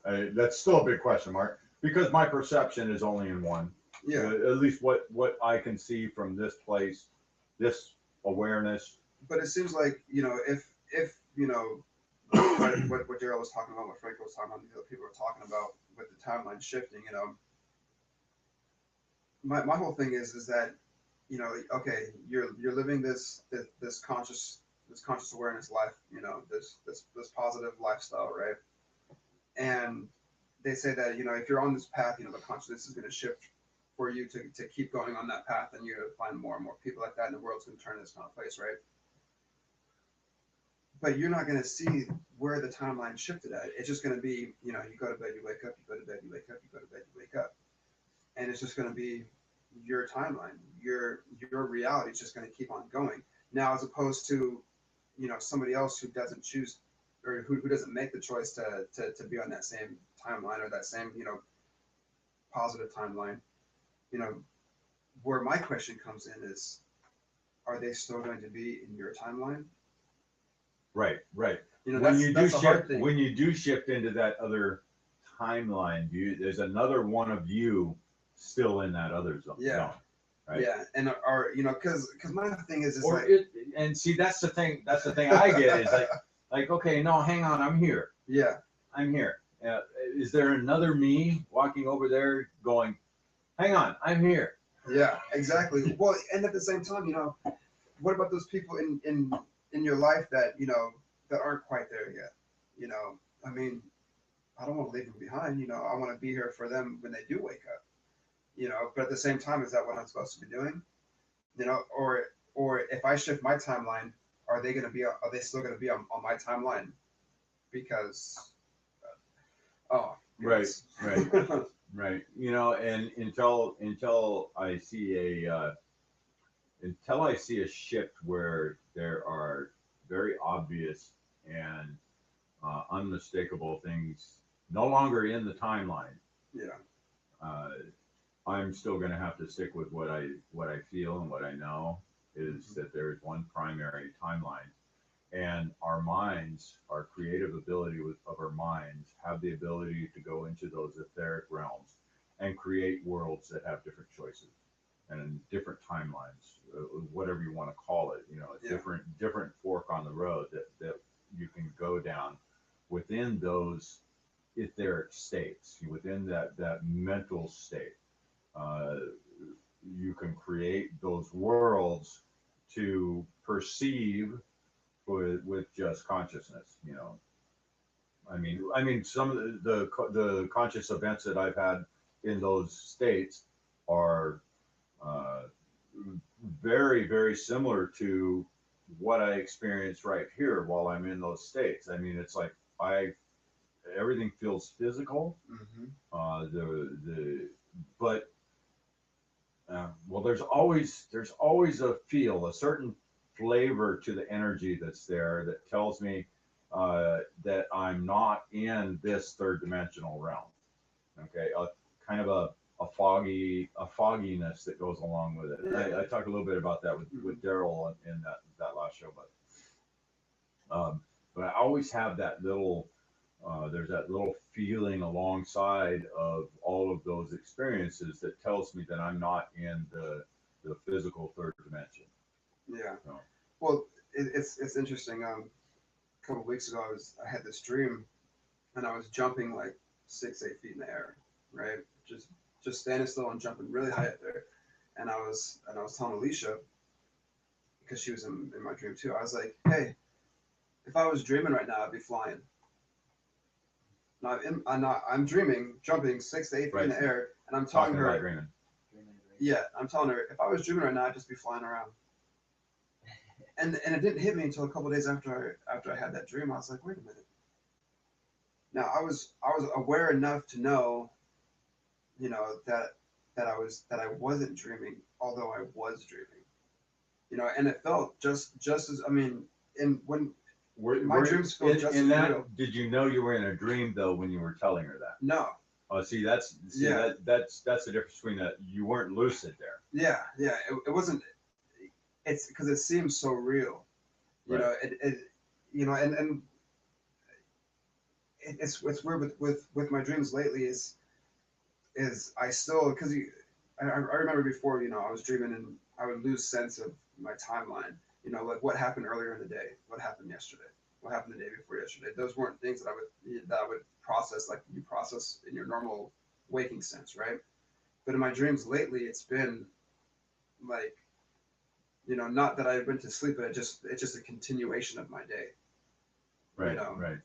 that's still a big question mark because my perception is only in one. Yeah. At least what I can see from this place, this awareness. But it seems like, you know, if you know, what Daryl was talking about, what Frank was talking about, the other people were talking about with the timeline shifting, you know, my whole thing is that, you know, okay, you're living this conscious awareness life, you know, this positive lifestyle, right? And they say that, you know, if you're on this path, you know, the consciousness is going to shift for you to keep going on that path, and you're going to find more and more people like that, and the world's going to turn this kind of place, right? But you're not going to see where the timeline shifted at. It's just going to be, you know, you go to bed, you wake up, you go to bed, you wake up, you go to bed, you wake up. And it's just going to be your timeline. Your reality is just going to keep on going. Now, as opposed to, you know, somebody else who doesn't choose or who doesn't make the choice to be on that same timeline or that same, you know, positive timeline, you know, where my question comes in is, are they still going to be in your timeline? Right. You know, When you do that's a hard shift, thing. when you do shift into that other timeline view, there's another one of you still in that other zone. Yeah. Right. Yeah, and are you know, because my thing is Or like, and see, that's the thing I get is like okay, no, hang on, I'm here. yeah, I'm here. Is there another me walking over there going, hang on, I'm here? yeah, exactly. Well, and at the same time, you know, what about those people in your life that, you know, that aren't quite there yet? You know, I mean, I don't want to leave them behind. You know, I want to be here for them when they do wake up. You know, but at the same time, is that what I'm supposed to be doing? You know, or if I shift my timeline, are they still going to be on my timeline? Because, Right. goodness. Right. You know, and until I see a shift where there are very obvious and unmistakable things no longer in the timeline. Yeah. I'm still going to have to stick with what I feel and what I know is that there is one primary timeline, and our minds, our creative ability of our minds, have the ability to go into those etheric realms and create worlds that have different choices and different timelines, whatever you want to call it. You know, a different fork on the road that you can go down within those etheric states, within that mental state. You can create those worlds to perceive with just consciousness. You know, I mean, some of the conscious events that I've had in those states are very, very similar to what I experience right here while I'm in those states. I mean, it's like everything feels physical. Mm-hmm. But well, there's always a feel, a certain flavor to the energy that's there that tells me that I'm not in this third dimensional realm. Okay, kind of a fogginess that goes along with it. I talked a little bit about that with Daryl in that last show, but I always have that little. There's that little feeling alongside of all of those experiences that tells me that I'm not in the physical third dimension. Yeah. So. Well, it's interesting. A couple of weeks ago, I had this dream, and I was jumping like 6-8 feet in the air, right? Just standing still and jumping really high up there. And I was telling Alicia, because she was in my dream too. I was like, hey, if I was dreaming right now, I'd be flying. I'm dreaming, jumping 6 to 8 feet in the air, and I'm telling her, about dreaming. yeah, I'm telling her, if I was dreaming right now, I'd just be flying around. And it didn't hit me until a couple of days after I had that dream. I was like, wait a minute. Now I was aware enough to know, you know, that I wasn't dreaming, although I was dreaming. you know, and it felt just as, I mean, and when my Were dreams feel just as that, real. did you know you were in a dream though when you were telling her that? No, Oh, see, Yeah. that's the difference between that. You weren't lucid there. yeah, it wasn't. It's because it seems so real, you Right. know. You know, and it's weird with my dreams lately is I still because I remember before, you know, I was dreaming and I would lose sense of my timeline. You know, like what happened earlier in the day, what happened yesterday, what happened the day before yesterday. Those weren't things that I would process like you process in your normal waking sense, right? But in my dreams lately, it's been like, you know, not that I went to sleep, but it's just a continuation of my day. Right. You know, Right.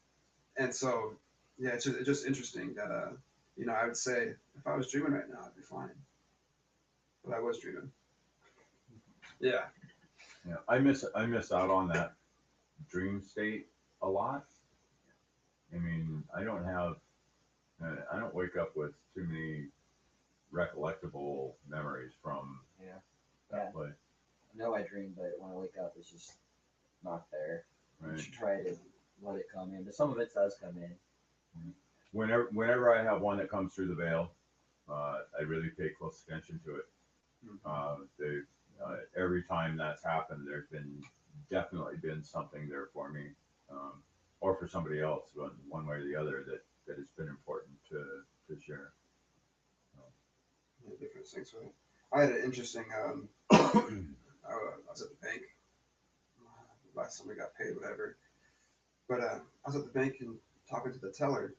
and so yeah, it's just interesting that you know, I would say if I was dreaming right now, I'd be fine, but I was dreaming. Yeah. Yeah. I miss out on that dream state a lot. I mean, I don't wake up with too many recollectable memories from Yeah. that Yeah. place. I know I dream, but when I wake up, it's just not there. I Right. should try to let it come in, but some of it does come in. Whenever I have one that comes through the veil, I really pay close attention to it. Every time that's happened, there's been definitely been something there for me, or for somebody else, one way or the other, that has been important to share. Yeah, different things. So I had an interesting. I was at the bank last time we got paid, whatever. But I was at the bank and talking to the teller,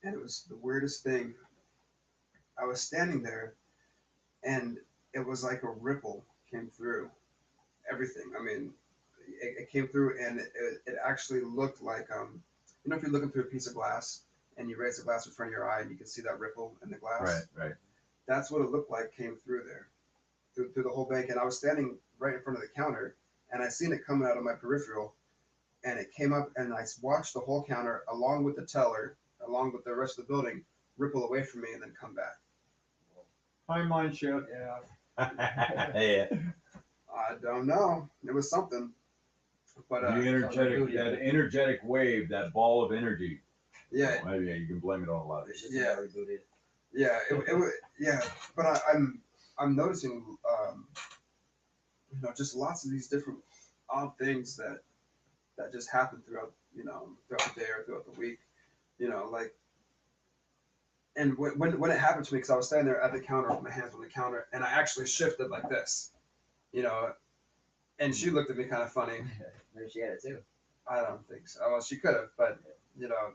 and it was the weirdest thing. I was standing there, and it was like a ripple came through everything. I mean, it came through, and it actually looked like you know, if you're looking through a piece of glass and you raise the glass in front of your eye and you can see that ripple in the glass. Right, right. That's what it looked like came through there, through the whole bank. And I was standing right in front of the counter, and I seen it coming out of my peripheral, and it came up, and I watched the whole counter along with the teller, along with the rest of the building, ripple away from me and then come back. Timeline shift. Yeah. Yeah. I don't know. It was something, but The that energetic wave, that ball of energy. yeah, Oh, maybe you can blame it on a lot of It's things. just Yeah. rebooted. yeah, it was yeah. But I'm noticing, you know, just lots of these different odd things that just happen throughout, you know, throughout the day or throughout the week, you know, like. And when it happened to me, because I was standing there at the counter with my hands on the counter, and I actually shifted like this, you know, and she looked at me kind of funny. Maybe she had it too. I don't think so. Well, she could have, but you know,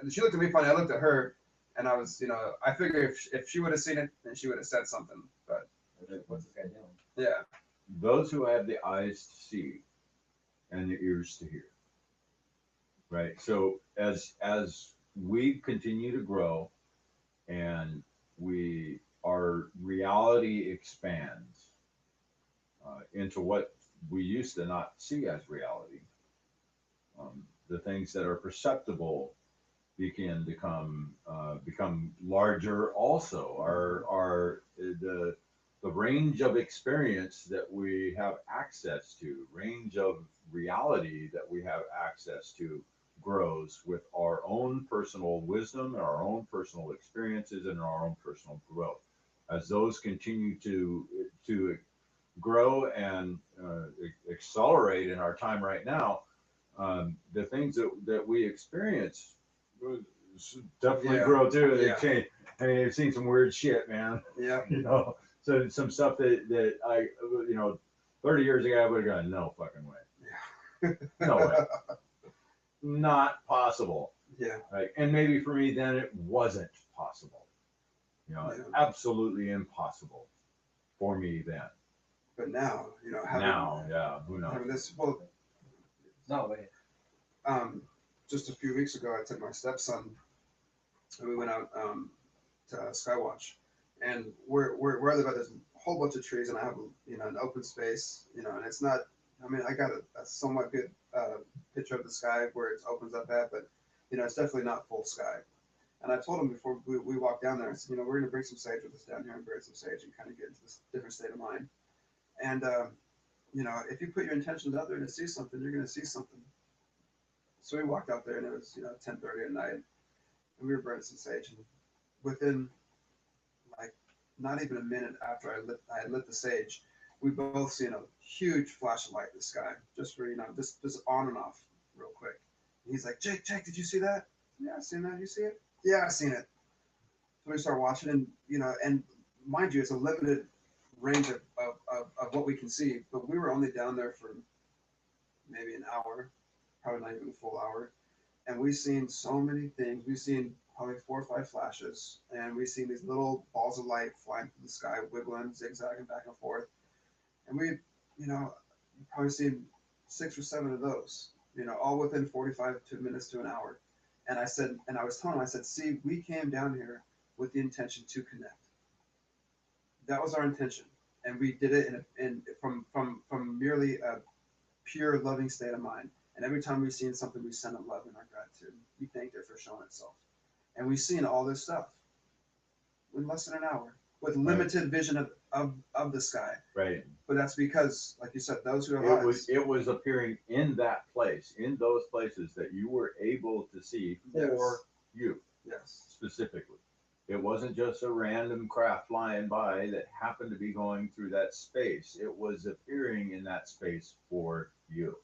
she looked at me funny. I looked at her, and I was, you know, I figured if she would have seen it, then she would have said something. But What's this guy doing? yeah, Those who have the eyes to see and the ears to hear. Right. So as we continue to grow and our reality expands into what we used to not see as reality. The things that are perceptible begin to become larger. Also, our the range of experience that we have access to, range of reality that we have access to, grows with our own personal wisdom and our own personal experiences and our own personal growth. As those continue to grow and accelerate in our time right now, the things that we experience definitely Yeah. grow too. They Yeah. change. I mean, I've seen some weird shit, man. yeah, You know, so some stuff that I, you know, 30 years ago I would have gone, no fucking way, no way, not possible. yeah. Right? And maybe for me then it wasn't possible. You know, Yeah. absolutely impossible for me then. But now, you know, Now, yeah, who knows? having this, well, No way. just a few weeks ago, I took my stepson, and we went out to Skywatch, and where I live at, there's a whole bunch of trees, and I have, you know, an open space, you know, and it's not. I mean, I got a somewhat good picture of the sky where it opens up at, but you know, it's definitely not full sky. And I told him before we walked down there, I said, you know, we're gonna bring some sage with us down here and bury some sage and kind of get into this different state of mind. And you know, if you put your intentions out there to see something, you're going to see something. So we walked out there, and it was, 10:30 at night, and we were burning some sage, and within like not even a minute after I had lit the sage, we both seen a huge flash of light in the sky, just for, just on and off real quick. And he's like, Jake, did you see that? Yeah, I seen that. You see it? Yeah, I seen it. So we start watching, and and mind you, it's a limited range of what we can see, but we were only down there for maybe an hour, probably not even a full hour, and we've seen so many things. We've seen probably 4 or 5 flashes, and we've seen these little balls of light flying through the sky, wiggling, zigzagging back and forth, and we, you've probably seen 6 or 7 of those, all within 45 minutes to an hour. And I said, and I was telling him, I said, see, we came down here with the intention to connect. That was our intention, and we did it from merely a pure loving state of mind. And every time we've seen something, we send it love and our gratitude. We thanked it for showing itself, and we've seen all this stuff in less than an hour with limited vision of the sky. Right. But that's because, like you said, those who have eyes. It was appearing in that place, in those places that you were able to see for you. Yes. Specifically. It wasn't just a random craft flying by that happened to be going through that space. It was appearing in that space for you,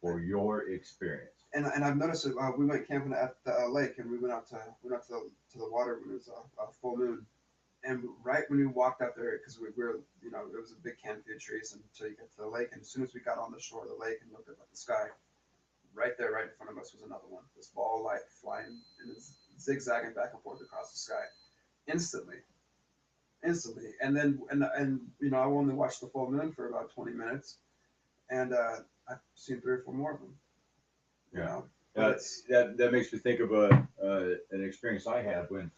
for your experience. And I've noticed it. We went camping at the lake, and we went out to the water when it was a full moon. And right when we walked out there, because we were, it was a big canopy of trees until you get to the lake. And as soon as we got on the shore of the lake and looked up at the sky, right there, right in front of us was another one. This ball of light flying and zigzagging back and forth across the sky, instantly. And then I only watched the full moon for about 20 minutes, and I've seen 3 or 4 more of them. Yeah. That makes me think of an experience I had when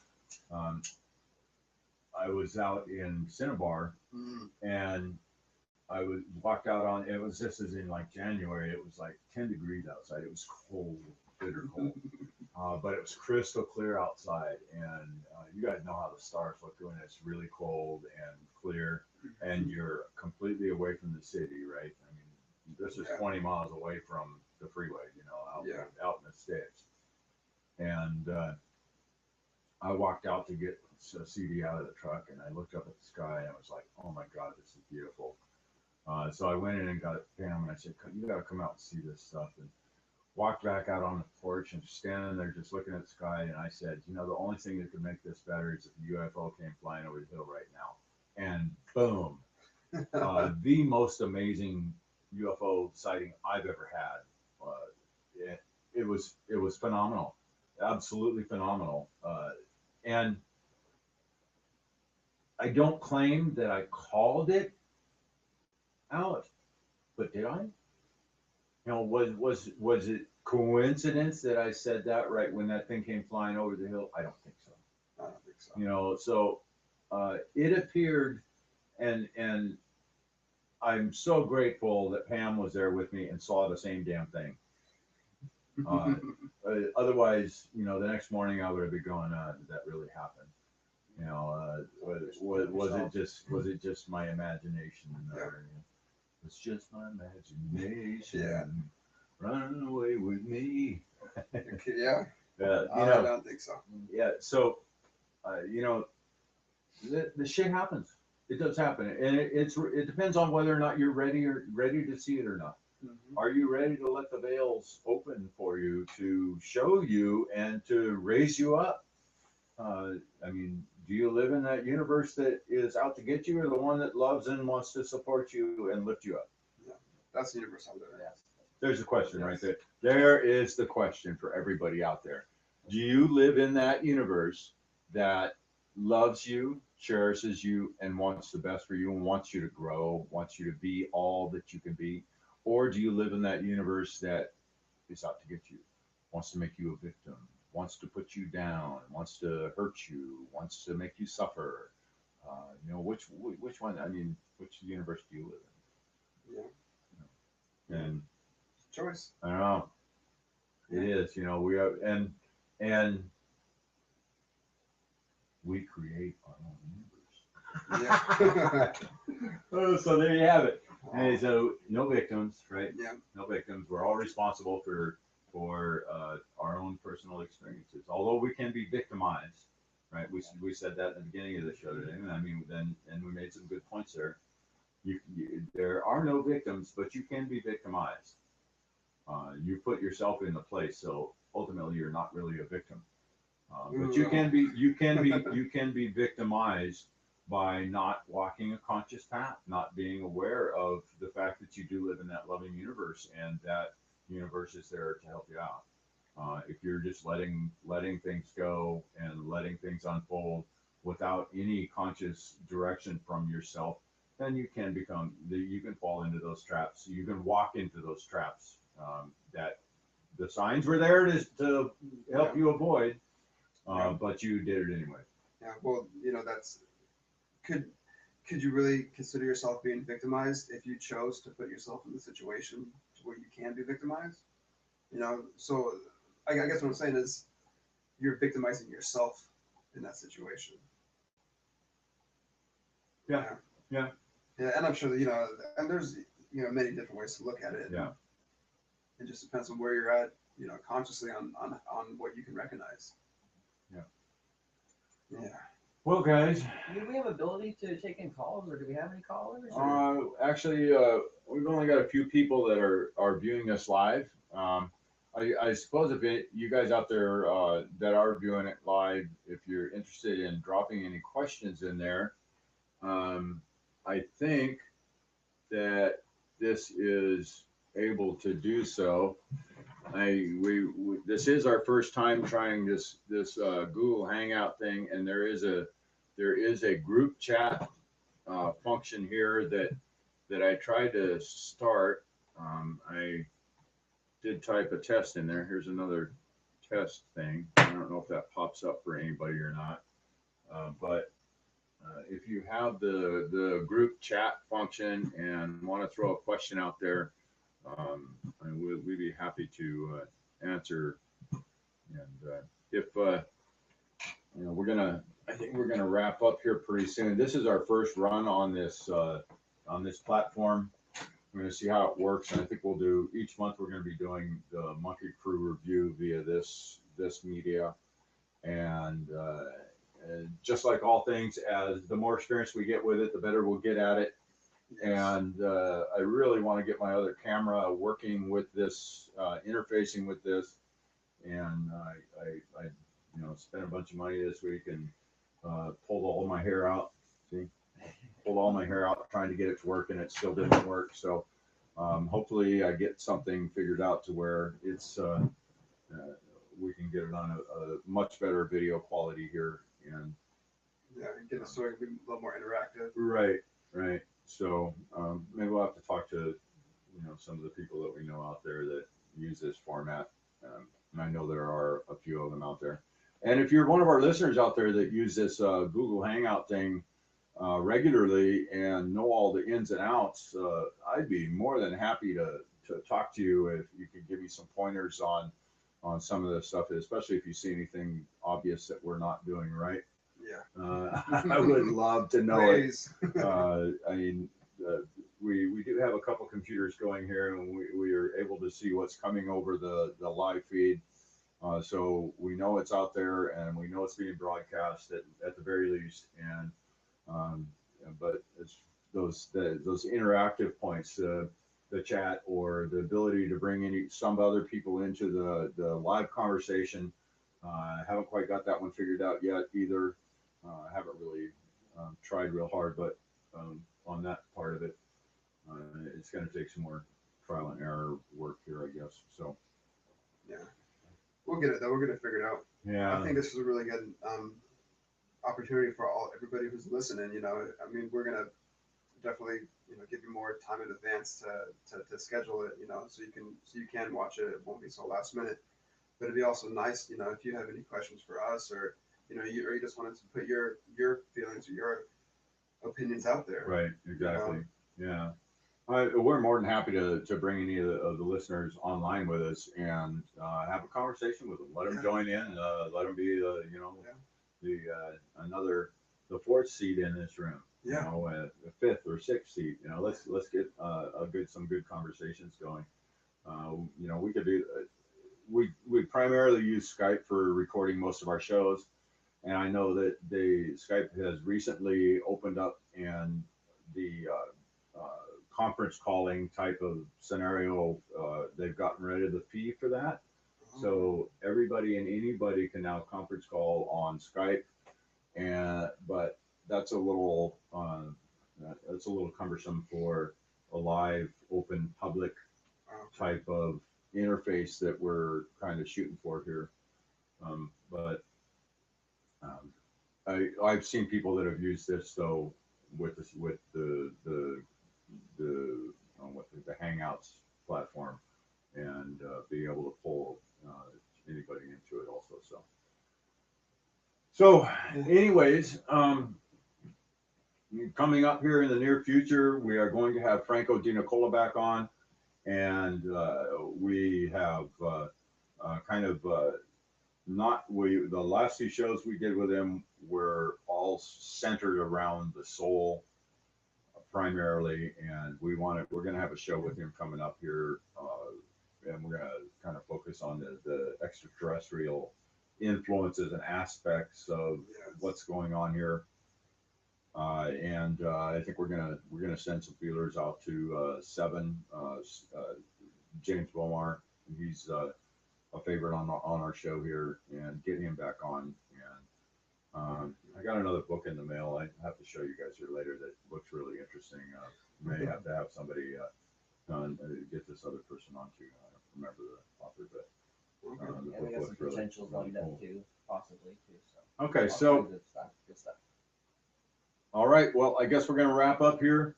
I was out in Cinnabar, and I walked out on, it was just as in like January, it was like 10 degrees outside. It was cold, bitter cold, but it was crystal clear outside. And you guys know how the stars look when it's really cold and clear, and you're completely away from the city, right? I mean, this is 20 miles away from the freeway, out in the sticks. And I walked out to get a CD out of the truck, and I looked up at the sky, and I was like, oh my God, this is beautiful. So I went in and got Pam, and I said, you got to come out and see this stuff. And walked back out on the porch and standing there just looking at the sky. And I said, the only thing that could make this better is if a UFO came flying over the hill right now. And boom, the most amazing UFO sighting I've ever had. It was phenomenal, absolutely phenomenal. And I don't claim that I called it out, but did I? Was it coincidence that I said that right when that thing came flying over the hill? I don't think so. I don't think so. So it appeared, and I'm so grateful that Pam was there with me and saw the same damn thing. Otherwise, the next morning I would have been going, did that really happen? Was it just my imagination? It's just my imagination. Yeah. Run away with me. Yeah. I don't think so. Yeah. So, the shit happens. It does happen, and it depends on whether or not you're ready to see it or not. Mm-hmm. Are you ready to let the veils open for you to show you and to raise you up? Do you live in that universe that is out to get you, or the one that loves and wants to support you and lift you up? Yeah, that's the universe I live in. There's a question right there. There is the question for everybody out there. Do you live in that universe that loves you, cherishes you, and wants the best for you, and wants you to grow, wants you to be all that you can be? Or do you live in that universe that is out to get you, wants to make you a victim, wants to put you down, wants to hurt you, wants to make you suffer? Which one? Which universe do you live in? Yeah. And choice. I don't know. It is. We are, and we create our own universe. Yeah. So there you have it. Hey, so no victims, right? Yeah. No victims. We're all responsible for our own personal experiences. Although we can be victimized, right? We said that at the beginning of the show today. I mean, then and we made some good points there. There are no victims, but you can be victimized. You put yourself in the place, so ultimately you're not really a victim. But you can be victimized by not walking a conscious path, not being aware of the fact that you do live in that loving universe, and that universe is there to help you out. If you're just letting things go and letting things unfold without any conscious direction from yourself, then you can fall into those traps. You can walk into those traps that the signs were there to help you avoid, but you did it anyway. Yeah. Well, that's could could you really consider yourself being victimized if you chose to put yourself in the situation where you can be victimized? So I guess what I'm saying is you're victimizing yourself in that situation. Yeah. Yeah. Yeah, and I'm sure that and there's many different ways to look at it. Yeah. It just depends on where you're at, consciously on what you can recognize. Yeah. Yeah. Well, guys, Do we have ability to take in calls, or do we have any callers? actually, we've only got a few people that are viewing us live. I suppose you guys out there that are viewing it live, if you're interested in dropping any questions in there, I think that this is able to do so. This is our first time trying this Google Hangout thing, and there is a group chat function here that I tried to start. I did type a test in there. Here's another test thing. I don't know if that pops up for anybody or not, but if you have the group chat function and want to throw a question out there, we'd be happy to answer. And if I think we're gonna wrap up here pretty soon. This is our first run on this platform. We're gonna see how it works, and I think we'll do each month. We're gonna be doing the Monkey Crew review via this media, and just like all things, as the more experience we get with it, the better we'll get at it. And I really want to get my other camera working with this, interfacing with this. And I spent a bunch of money this week and pulled all my hair out. See, pulled all my hair out trying to get it to work, and it still didn't work. So hopefully I get something figured out to where it's we can get it on a much better video quality here. And yeah, get the story be a little more interactive. Right. So maybe we'll have to talk to some of the people that we know out there that use this format. And I know there are a few of them out there. And if you're one of our listeners out there that use this Google Hangout thing regularly and know all the ins and outs, I'd be more than happy to talk to you if you could give me some pointers on some of this stuff, especially if you see anything obvious that we're not doing right. Yeah. I would love to know Please. it. I mean, we do have a couple computers going here, and we are able to see what's coming over the live feed. So we know it's out there, and we know it's being broadcast at the very least. And but it's those interactive points, the chat, or the ability to bring some other people into the live conversation. I haven't quite got that one figured out yet either. I haven't really tried real hard, but on that part of it, it's going to take some more trial and error work here, I guess. So Yeah, we'll get it though. We're gonna figure it out. yeah, I think this is a really good opportunity for everybody who's listening. I mean, we're gonna definitely give you more time in advance to schedule it. So you can watch it. It won't be so last minute. But it'd be also nice, if you have any questions for us, or you just wanted to put your feelings or your opinions out there. right, exactly. Yeah, we're more than happy to bring any of the listeners online with us and have a conversation with them. Let them join in. Let them be the fourth seat in this room. you Yeah. know, a fifth or sixth seat. You know, let's get some good conversations going. You know, we could do. We primarily use Skype for recording most of our shows, and I know that Skype has recently opened up, and the conference calling type of scenario, they've gotten rid of the fee for that. So everybody and anybody can now conference call on Skype, but that's a little cumbersome for a live, open, public type of interface that we're kind of shooting for here. But I've seen people that have used this though with the Hangouts platform, and be able to pull anybody into it also. So anyways, coming up here in the near future, we are going to have Franco Di Nicola back on, and we have the last two shows we did with him were all centered around the soul primarily, and we're going to have a show with him coming up here, and we're going to kind of focus on the extraterrestrial influences and aspects of what's going on here. And I think we're gonna send some feelers out to Seven, James Bomar. He's a favorite on our show here, and get him back on. And I got another book in the mail. I have to show you guys here later that looks really interesting. May have to have somebody get this other person on too. I don't remember the author, but the And we got some potentials lined up too, possibly too. So okay, so good stuff. All right, well, I guess we're gonna wrap up here.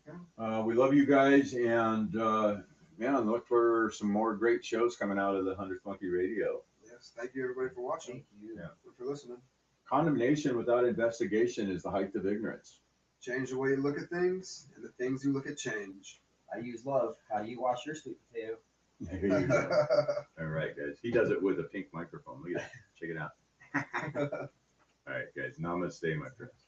Okay. We love you guys, and look for some more great shows coming out of the 100th Monkey Radio. Yes. Thank you everybody for watching. Thank you. Yeah. For listening. Condemnation without investigation is the height of ignorance. Change the way you look at things, and the things you look at change. I use love. How do you wash your sweet potato? There you go. All right, guys. He does it with a pink microphone. Look at that. Check it out. All right, guys. Namaste, my friends.